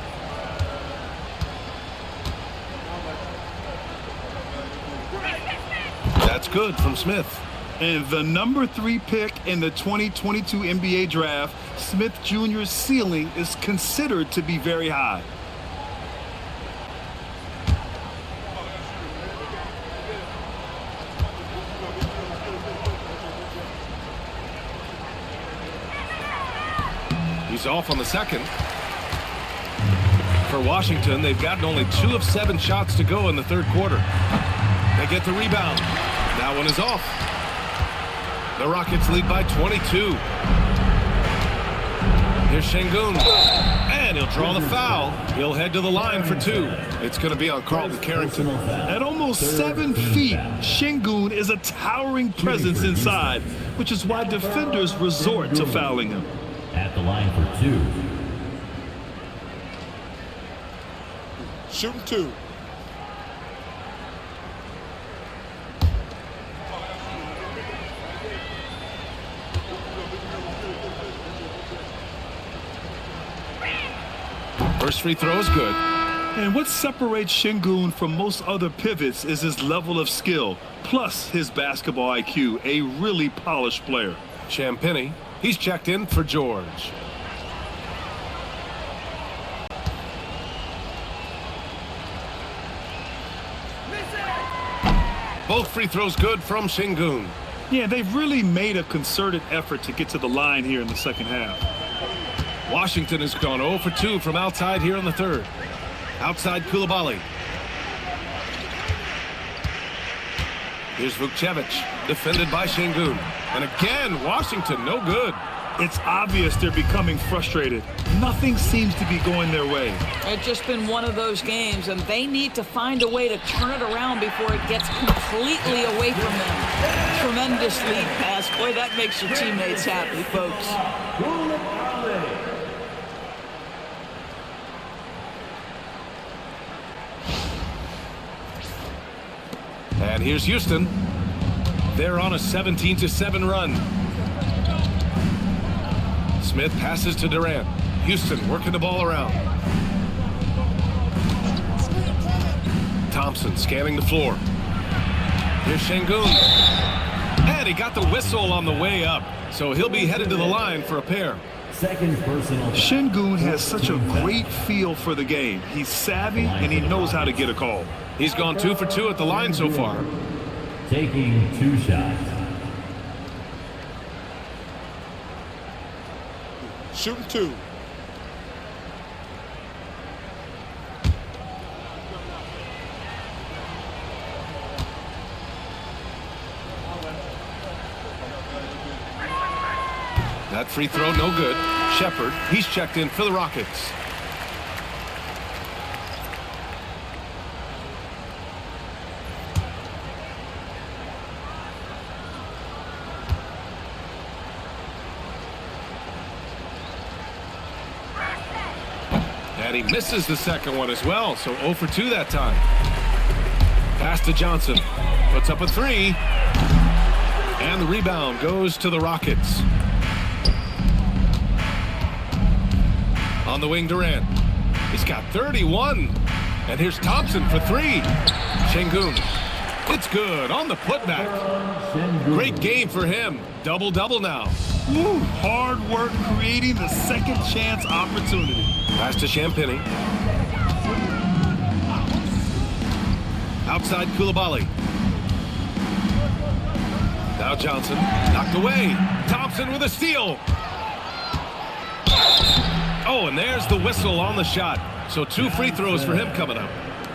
That's good from Smith. And the number 3 pick in the 2022 NBA draft, Smith Jr.'s ceiling is considered to be very high. He's off on the second. For Washington, they've gotten only 2 of 7 shots to go in the third quarter. They get the rebound. That one is off. The Rockets lead by 22. Here's Şengün. And he'll draw the foul. He'll head to the line for 2. It's going to be on Carlton Carrington. At almost 7 feet, Şengün is a towering presence inside, which is why defenders resort to fouling him. At the line for 2. Shooting 2. First free throw is good. And what separates Şengün from most other pivots is his level of skill, plus his basketball IQ, a really polished player. Champagny, he's checked in for George. Both free throws good from Şengün. Yeah, they've really made a concerted effort to get to the line here in the second half. Washington has gone 0 for 2 from outside here in the third. Outside Koulibaly. Here's Vukcevic, defended by Şengün. And again, Washington, no good. It's obvious they're becoming frustrated. Nothing seems to be going their way. It's just been one of those games, and they need to find a way to turn it around before it gets completely away from them. Tremendous lead pass. Boy, that makes your teammates happy, folks. And here's Houston. They're on a 17-7 run. Smith passes to Durant. Houston working the ball around. Thompson scanning the floor. Here's Şengün. And he got the whistle on the way up. So he'll be headed to the line for a pair. Second personal. Şengün has such a great feel for the game. He's savvy and he knows how to get a call. He's gone 2 for 2 at the line so far. Taking 2 shots. Shooting 2. That free throw, no good. Shepard, he's checked in for the Rockets. And he misses the second one as well, so 0 for 2 that time. Pass to Johnson. Puts up a 3. And the rebound goes to the Rockets. On the wing, Durant. He's got 31. And here's Thompson for 3. Şengün. It's good on the putback. Great game for him. Double-double now. Woo, hard work creating the second chance opportunity. Pass to Champagny. Outside Koulibaly. Now Johnson, knocked away. Thompson with a steal. Oh, and there's the whistle on the shot. So 2 free throws for him coming up.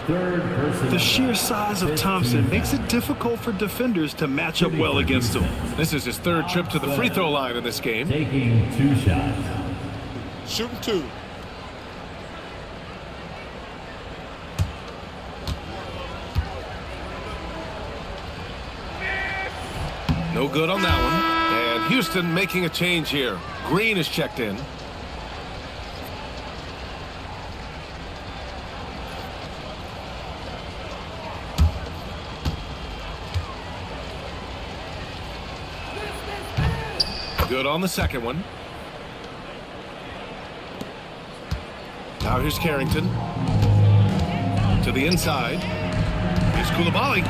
The sheer size of Thompson makes it difficult for defenders to match up well against him. This is his 3rd trip to the free throw line in this game. Taking 2 shots. Shooting 2. No good on that one. And Houston making a change here. Green is checked in. Good on the second one. Now here's Carrington. To the inside. Here's Koulibaly.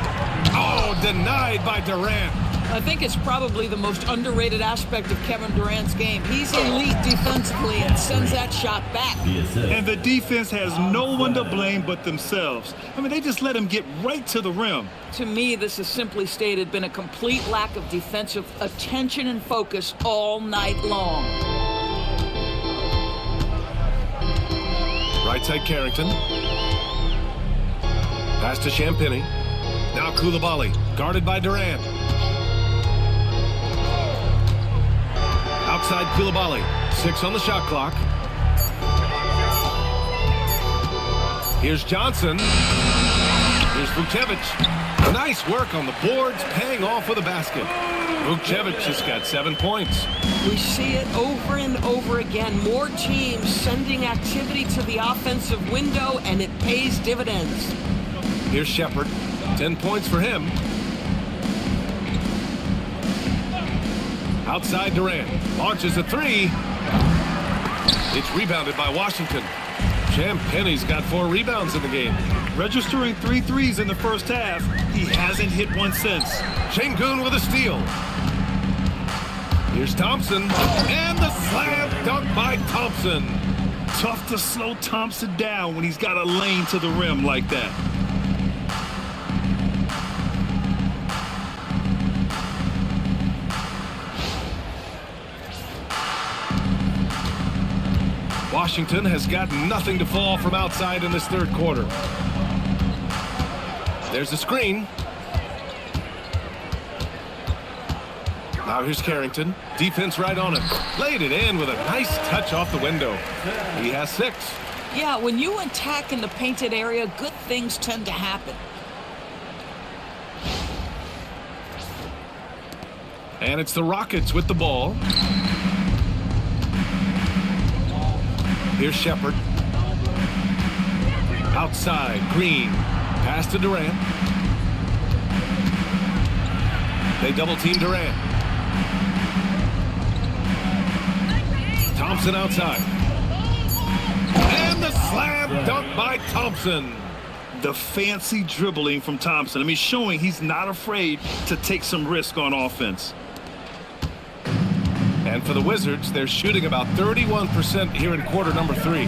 Oh, denied by Durant. I think it's probably the most underrated aspect of Kevin Durant's game. He's elite defensively and sends that shot back. And the defense has no one to blame but themselves. I mean, they just let him get right to the rim. To me, this has simply stated been a complete lack of defensive attention and focus all night long. Right side Carrington. Pass to Champagny. Now Koulibaly, guarded by Durant. Outside Koulibaly, 6 on the shot clock. Here's Johnson. Here's Vucevic. Nice work on the boards, paying off with a basket. Vucevic just got 7 points. We see it over and over again. More teams sending activity to the offensive window, and it pays dividends. Here's Shepard. 10 points for him. Outside Durant. Launches a 3. It's rebounded by Washington. Champagny's got 4 rebounds in the game. Registering 3 threes in the first half. He hasn't hit one since. Şengün with a steal. Here's Thompson. And the slam dunk by Thompson. Tough to slow Thompson down when he's got a lane to the rim like that. Washington has got nothing to fall from outside in this 3rd quarter. There's a screen. Now here's Carrington. Defense right on him. Laid it in with a nice touch off the window. He has 6. Yeah, when you attack in the painted area, good things tend to happen. And it's the Rockets with the ball. Here's Shepard. Outside, Green. Pass to Durant. They double team Durant. Thompson outside. And the slam dunk by Thompson. The fancy dribbling from Thompson. I mean, showing he's not afraid to take some risk on offense. And for the Wizards, they're shooting about 31% here in quarter number 3.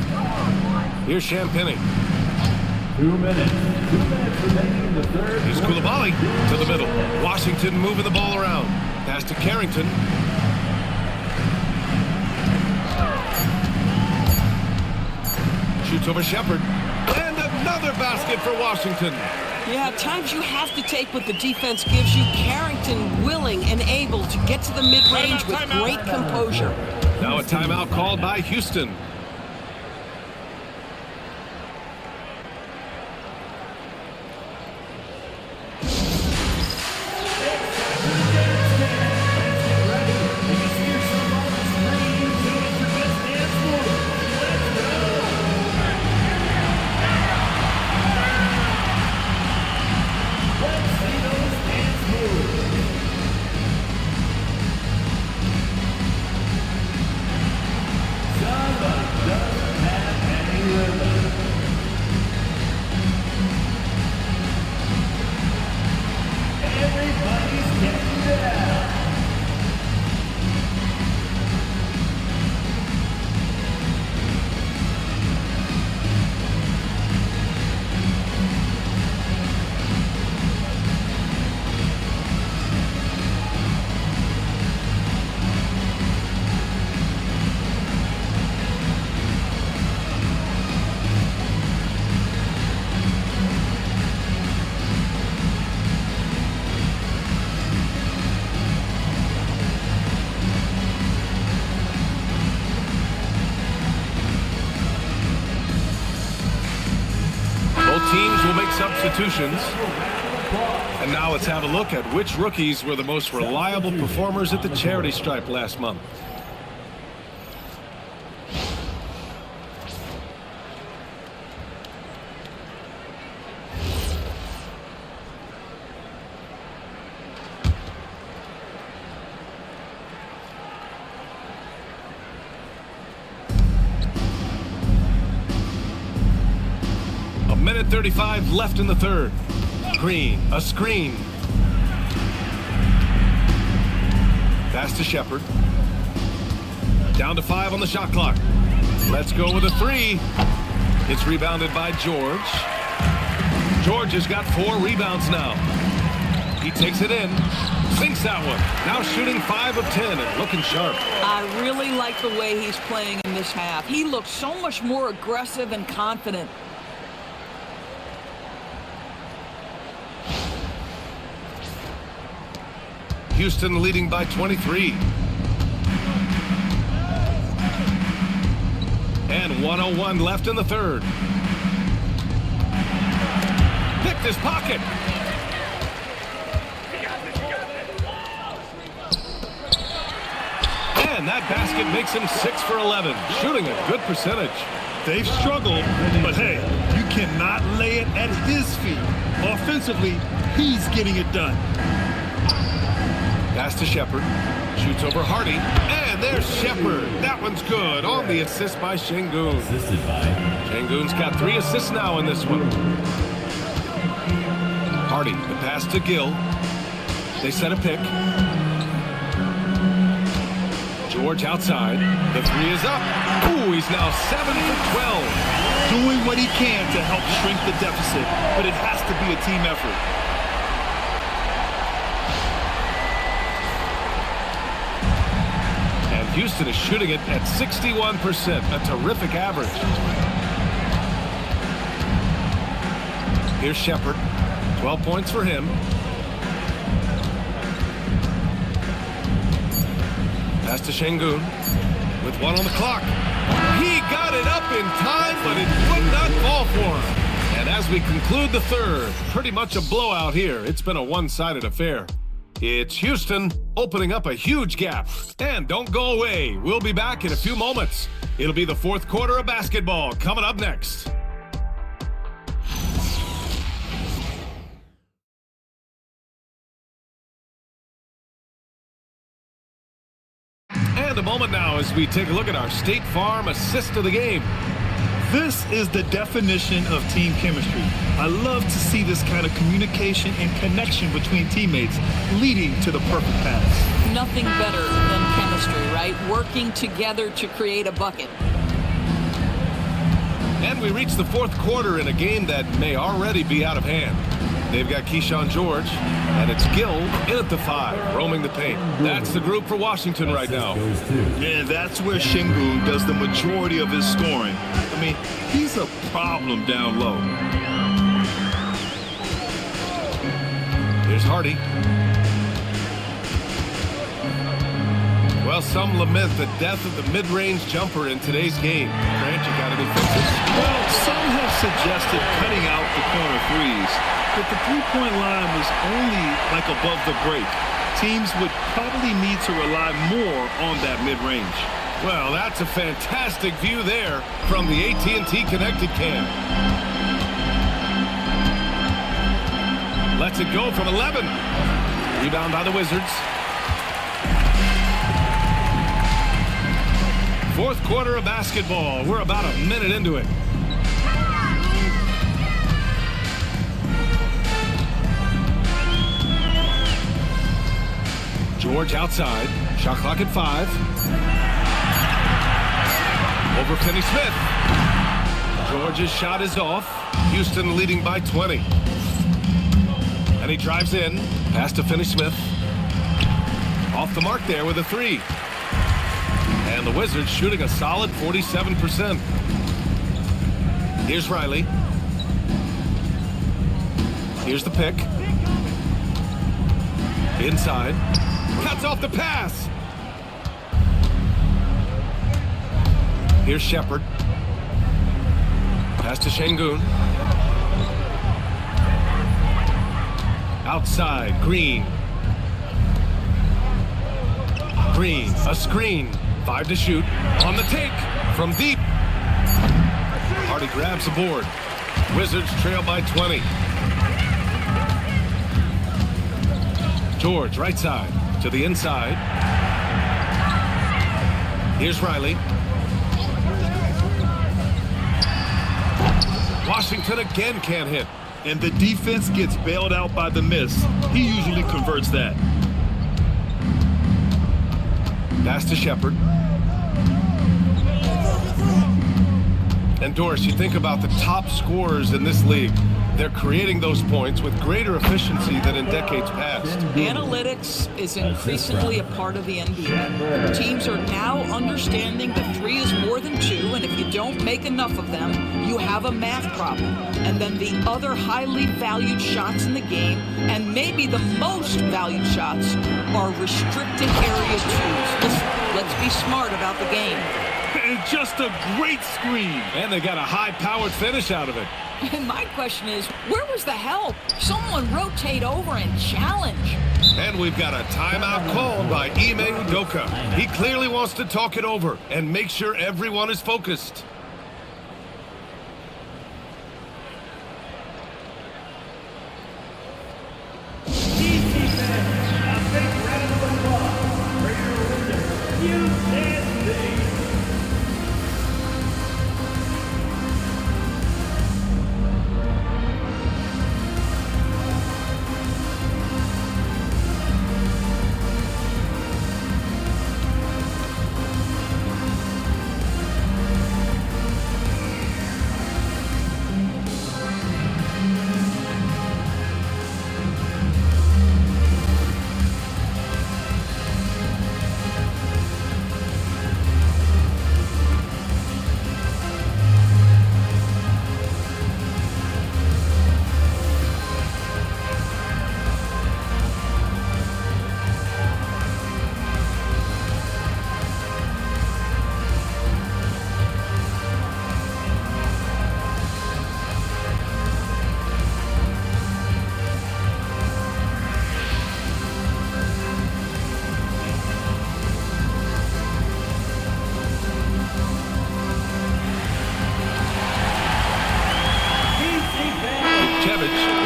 Here's Champagny. 2 minutes. 2 minutes remaining in the 3rd. Here's Koulibaly to the middle. Washington moving the ball around. Pass to Carrington. Shoots over Shepard. And another basket for Washington. Yeah, at times you have to take what the defense gives you. Carrington willing and able to get to the mid-range with great composure. Now a timeout called by Houston. substitutions. And now let's have a look at which rookies were the most reliable performers at the charity stripe last month. Minute 35 left in the third. Green, a screen. Pass to Shepard. Down to 5 on the shot clock. Let's go with a 3. It's rebounded by George. George has got 4 rebounds now. He takes it in. Sinks that one. Now shooting 5 of 10 and looking sharp. I really like the way he's playing in this half. He looks so much more aggressive and confident. Houston leading by 23. And 1:01 left in the third. Picked his pocket. And that basket makes him 6 for 11, shooting a good percentage. They've struggled, but hey, you cannot lay it at his feet. Offensively, he's getting it done. Pass to Shepard. Shoots over Hardy. And there's Shepard. That one's good on the assist by Şengün. Şengün's got 3 assists now in this one. Hardy, the pass to Gill. They set a pick. George outside. The 3 is up. Ooh, he's now 7 for 12. Doing what he can to help shrink the deficit, but it has to be a team effort. Houston is shooting it at 61%, a terrific average. Here's Shepard, 12 points for him. Pass to Şengün with 1 on the clock. He got it up in time, but it would not fall for him. And as we conclude the third, pretty much a blowout here. It's been a one-sided affair. It's Houston opening up a huge gap. And don't go away. We'll be back in a few moments. It'll be the fourth quarter of basketball coming up next. And a moment now as we take a look at our State Farm assist of the game. This is the definition of team chemistry. I love to see this kind of communication and connection between teammates leading to the perfect pass. Nothing better than chemistry, right? Working together to create a bucket. And we reach the fourth quarter in a game that may already be out of hand. They've got Keyshawn George, and it's Gill in at the 5, roaming the paint. That's the group for Washington right now. Yeah, that's where Şengün does the majority of his scoring. I mean, he's a problem down low. Here's Hardy. Well, some lament the death of the mid-range jumper in today's game. Grant, you got any fixes? Well, some have suggested cutting out the corner threes, but the three-point line was only like above the break. Teams would probably need to rely more on that mid-range. Well, that's a fantastic view there from the AT&T Connected Cam. Lets it go from 11. Rebound by the Wizards. Fourth quarter of basketball. We're about a minute into it. George outside. Shot clock at 5. Over Finney-Smith. George's shot is off. Houston leading by 20. And he drives in. Pass to Finney-Smith. Off the mark there with a 3. And the Wizards shooting a solid 47%. Here's Riley. Here's the pick. Inside. Cuts off the pass. Here's Shepard. Pass to Şengün. Outside, Green. Green, a screen. 5 to shoot. On the take from deep. Hardy grabs the board. Wizards trail by 20. George, right side, to the inside. Here's Riley. Washington again can't hit. And the defense gets bailed out by the miss. He usually converts that. Pass to Shepard. And Doris, you think about the top scorers in this league. They're creating those points with greater efficiency than in decades past. Analytics is increasingly a part of the NBA. Teams are now understanding that 3 is more than 2, and if you don't make enough of them, you have a math problem. And then the other highly valued shots in the game, and maybe the most valued shots, are restricted area 2s. Listen, let's be smart about the game. And just a great screen. And they got a high-powered finish out of it. And my question is, where was the help? Someone rotate over and challenge. And we've got a timeout called by Ime Udoka. He clearly wants to talk it over and make sure everyone is focused.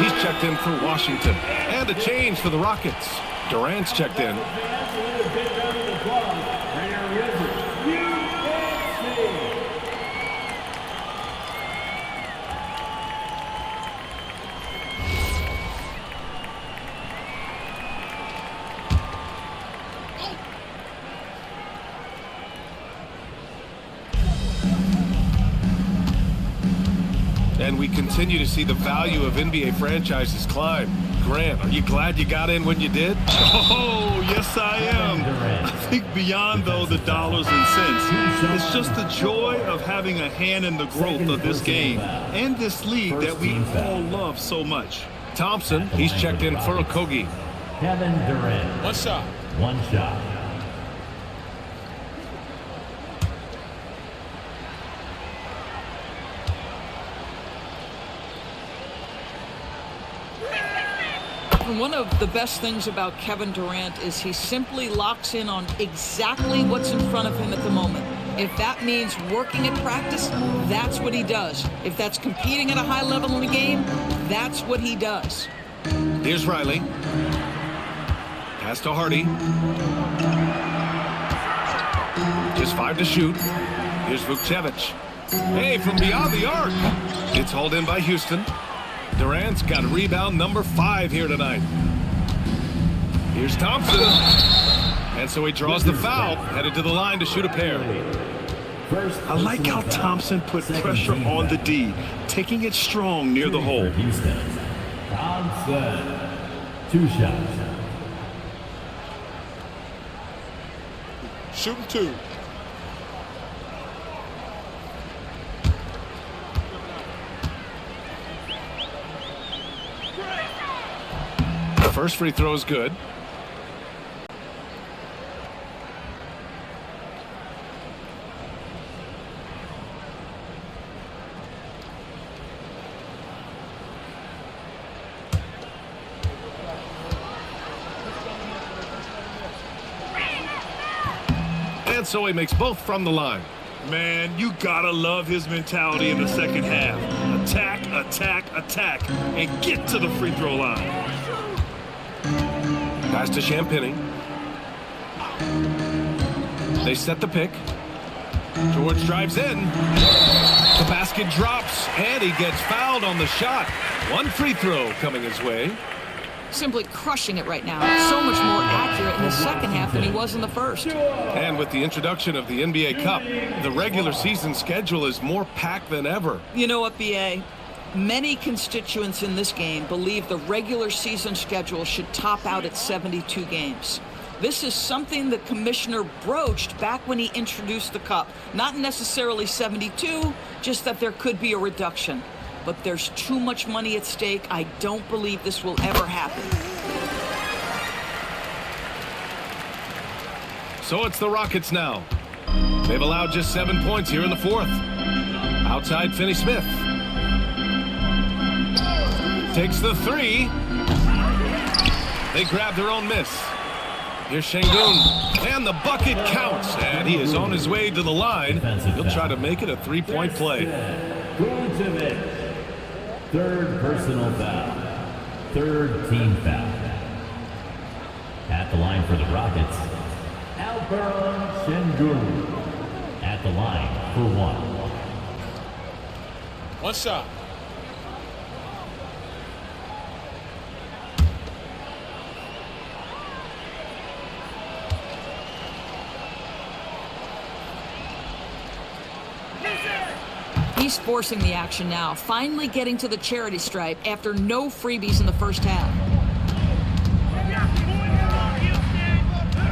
He's checked in for Washington. And a change for the Rockets. Durant's checked in. And we continue to see the value of NBA franchises climb. Grant, are you glad you got in when you did? Oh, yes, I am. I think beyond, though, the dollars and cents, it's just the joy of having a hand in the growth of this game and this league that we all love so much. Thompson, he's checked in for Okogie. Kevin Durant. One shot. One shot. One of the best things about Kevin Durant is he simply locks in on exactly what's in front of him at the moment. If that means working at practice, that's what he does. If that's competing at a high level in the game, that's what he does. Here's Riley. Pass to Hardy. Just 5 to shoot. Here's Vukcevic. Hey, from beyond the arc. It's hauled in by Houston. Durant's got rebound number 5 here tonight. Here's Thompson. And so he draws the foul, headed to the line to shoot a pair. I like how Thompson put pressure on the D, taking it strong near the hole. Thompson. 2 shots. Shooting 2. First free throw is good. And so he makes both from the line. Man, you gotta love his mentality in the second half. Attack, attack, attack, and get to the free throw line. Pass to Champagny. They set the pick. George drives in. The basket drops, and he gets fouled on the shot. One free throw coming his way. Simply crushing it right now. So much more accurate in the second half than he was in the first. And with the introduction of the NBA Cup, the regular season schedule is more packed than ever. You know what, B.A.? Many constituents in this game believe the regular season schedule should top out at 72 games. This is something the commissioner broached back when he introduced the Cup. Not necessarily 72, just that there could be a reduction. But there's too much money at stake. I don't believe this will ever happen. So it's the Rockets now. They've allowed just 7 points here in the fourth. Outside, Finney-Smith. Takes the three. They grab their own miss. Here's Şengün, and the bucket counts, and he is on his way to the line. He'll try to make it a three-point play. Third personal foul. Third team foul. At the line for the Rockets, Alperen Şengün. At the line for one. One shot. He's forcing the action now, finally getting to the charity stripe after no freebies in the first half.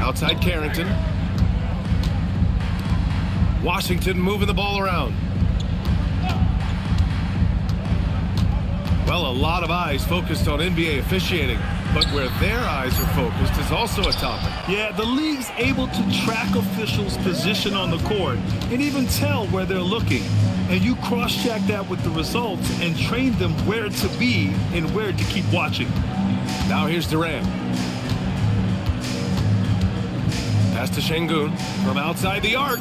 Outside Carrington. Washington moving the ball around. Well, a lot of eyes focused on NBA officiating, but where their eyes are focused is also a topic. Yeah, the league's able to track officials' position on the court and even tell where they're looking. And you cross-check that with the results and train them where to be and where to keep watching. Now here's Durant. Pass to Şengün from outside the arc.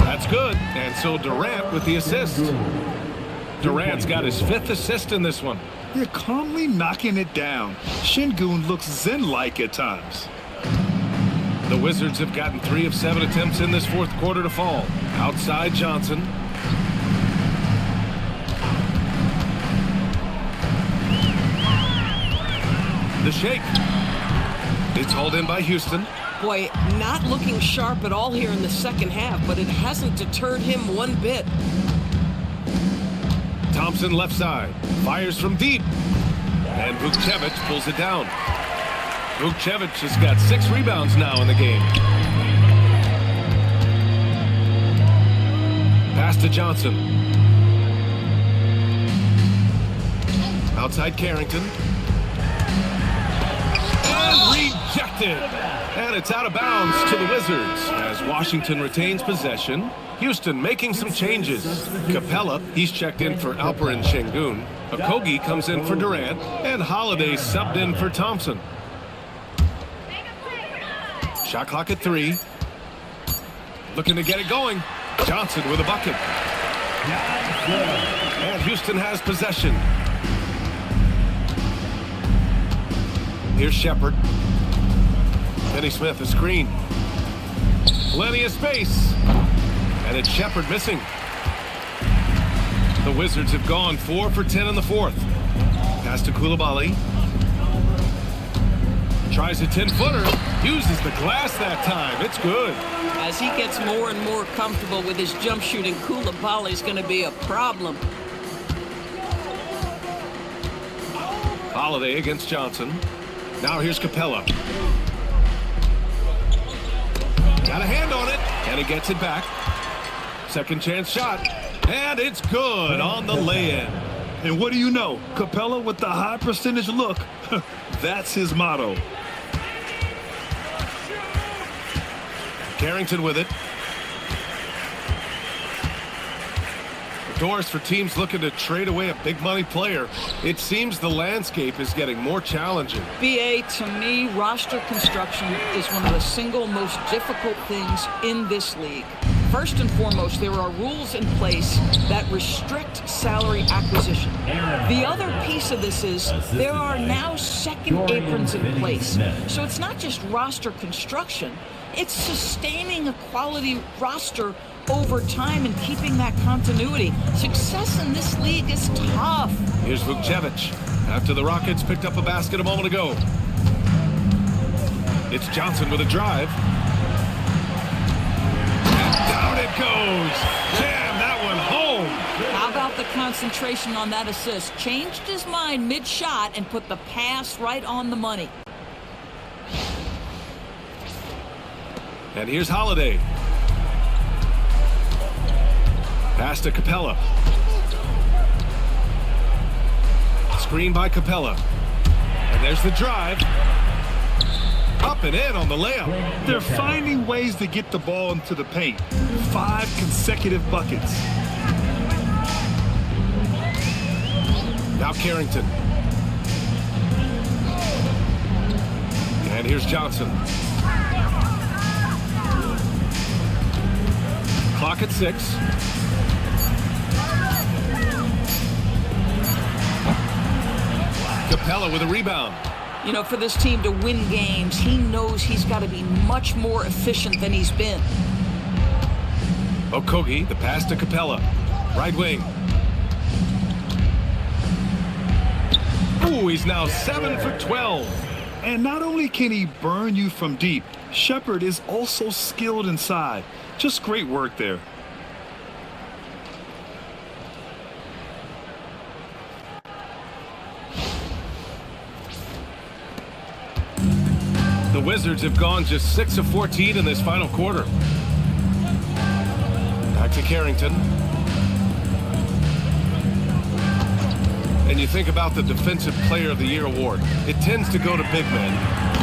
That's good. And so Durant with the assist. Durant's got his 5th assist in this one. They're calmly knocking it down. Şengün looks zen-like at times. The Wizards have gotten 3 of 7 attempts in this fourth quarter to fall. Outside Johnson. The shake. It's hauled in by Houston. Boy, not looking sharp at all here in the second half, but it hasn't deterred him one bit. Thompson left side. Fires from deep. And Vukcevic pulls it down. Vukcevic has got 6 rebounds now in the game. Pass to Johnson. Outside Carrington. And rejected. And it's out of bounds to the Wizards as Washington retains possession. Houston making some changes. Capella, he's checked in for Alperen Şengün. Okogie comes in for Durant. And Holiday subbed in for Thompson. Shot clock at 3. Looking to get it going. Johnson with a bucket. And Houston has possession. Here's Shepard. Finney-Smith, a screen. Plenty of space. And it's Shepard missing. The Wizards have gone 4 for 10 in the fourth. Pass to Coulibaly. Tries a 10-footer. Uses the glass that time. It's good. As he gets more and more comfortable with his jump shooting, Coulibaly's going to be a problem. Holiday against Johnson. Now here's Capella. Got a hand on it, and he gets it back. Second chance shot, and it's good on the lay-in. And what do you know? Capella with the high percentage look. That's his motto. Carrington with it. doors for teams looking to trade away a big money player. It seems the landscape is getting more challenging. BA, to me, roster construction is one of the single most difficult things in this league. First and foremost, there are rules in place that restrict salary acquisition. The other piece of this is there are now second aprons in place. So it's not just roster construction, it's sustaining a quality roster over time and keeping that continuity. Success in this league is tough. Here's Vukcevic after the Rockets picked up a basket a moment ago. It's Johnson with a drive. Down it goes. Jam that one home. How about the concentration on that assist? Changed his mind mid-shot and put the pass right on the money. And here's Holiday. Pass to Capella. Screen by Capella. And there's the drive. Up and in on the layup. They're finding ways to get the ball into the paint. 5 consecutive buckets. Now Carrington. And here's Johnson. Clock at 6. Capella with a rebound. You know, for this team to win games, he knows he's got to be much more efficient than he's been. Okogie, the pass to Capella. Right wing. Ooh, he's now 7 for 12. And not only can he burn you from deep, Shepherd is also skilled inside. Just great work there. The Wizards have gone just 6 of 14 in this final quarter. Back to Carrington. And you think about the Defensive Player of the Year award. It tends to go to big men.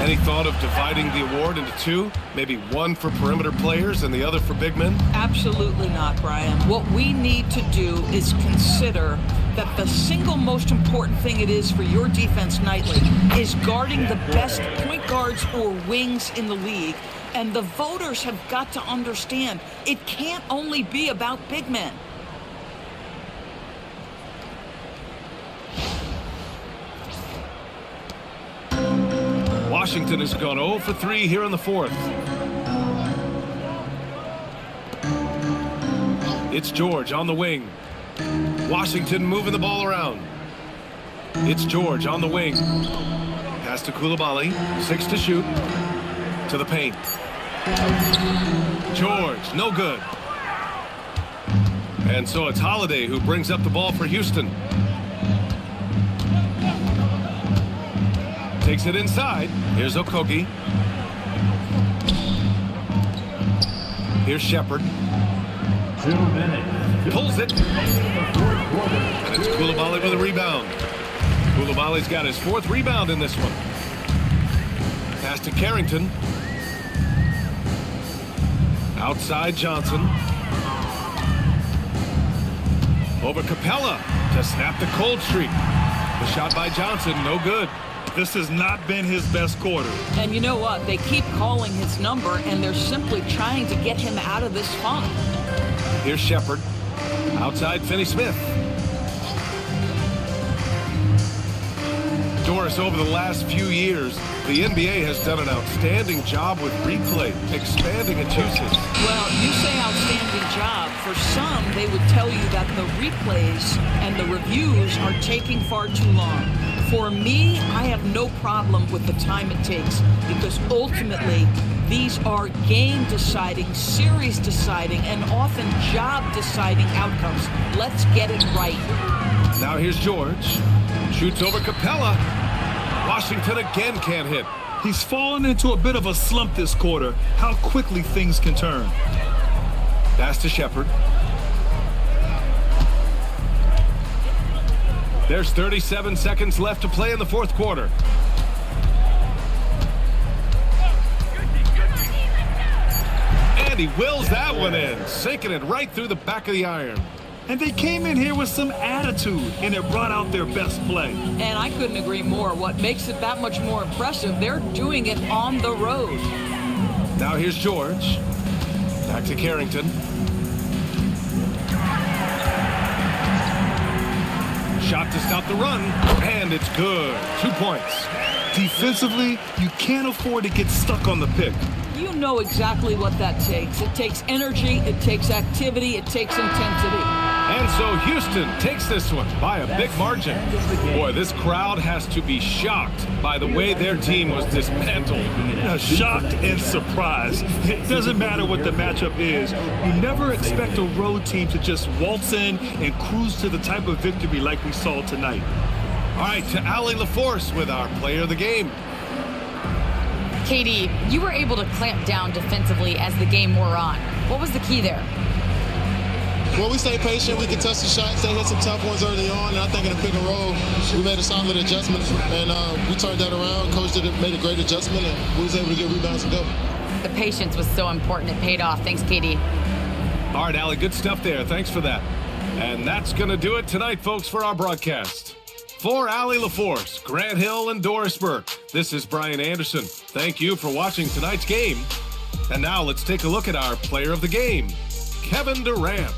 Any thought of dividing the award into 2? Maybe one for perimeter players and the other for big men? Absolutely not, Brian. What we need to do is consider that the single most important thing it is for your defense nightly is guarding the best point guards or wings in the league. And the voters have got to understand it can't only be about big men. Washington has gone 0 for 3 here in the 4th. It's George on the wing. Washington moving the ball around. It's George on the wing. Pass to Coulibaly. 6 to shoot. To the paint. George, no good. And so it's Holiday who brings up the ball for Houston. Takes it inside. Here's Okogie. Here's Shepherd. 2 minutes. Pulls it. And it's Coulibaly with a rebound. Coulibaly's got his 4th rebound in this one. Pass to Carrington. Outside Johnson. Over Capella to snap the cold streak. The shot by Johnson, no good. This has not been his best quarter. And you know what? They keep calling his number, and they're simply trying to get him out of this funk. Here's Shepherd. Outside Finney-Smith. Doris, over the last few years, the NBA has done an outstanding job with replay, expanding its uses. Well, you say outstanding job. For some, they would tell you that the replays and the reviews are taking far too long. For me, I have no problem with the time it takes because ultimately these are game-deciding, series-deciding, and often job-deciding outcomes. Let's get it right. Now here's George. Shoots over Capella. Washington again can't hit. He's fallen into a bit of a slump this quarter. How quickly things can turn. Pass to Shepherd. There's 37 seconds left to play in the 4th quarter. And he wills that one in, sinking it right through the back of the iron. And they came in here with some attitude, and it brought out their best play. And I couldn't agree more. What makes it that much more impressive, they're doing it on the road. Now here's George. Back to Carrington. Shot to stop the run, and it's good. 2 points. Defensively, you can't afford to get stuck on the pick. You know exactly what that takes. It takes energy, it takes activity, it takes intensity. And so Houston takes this one by a big margin. Boy, this crowd has to be shocked by the way their team was dismantled. Shocked and surprised. It doesn't matter what the matchup is. You never expect a road team to just waltz in and cruise to the type of victory like we saw tonight. All right, to Allie LaForce with our player of the game. KD, you were able to clamp down defensively as the game wore on. What was the key there? Well, we stayed patient. We contested shots. They hit some tough ones early on, and I think in the pick and roll, we made a solid adjustment, and we turned that around. Coach made a great adjustment, and we was able to get rebounds and go. The patience was so important. It paid off. Thanks, KD. All right, Allie, good stuff there. Thanks for that. And that's going to do it tonight, folks, for our broadcast. For Allie LaForce, Grant Hill, and Doris Burke, this is Brian Anderson. Thank you for watching tonight's game. And now let's take a look at our player of the game, Kevin Durant.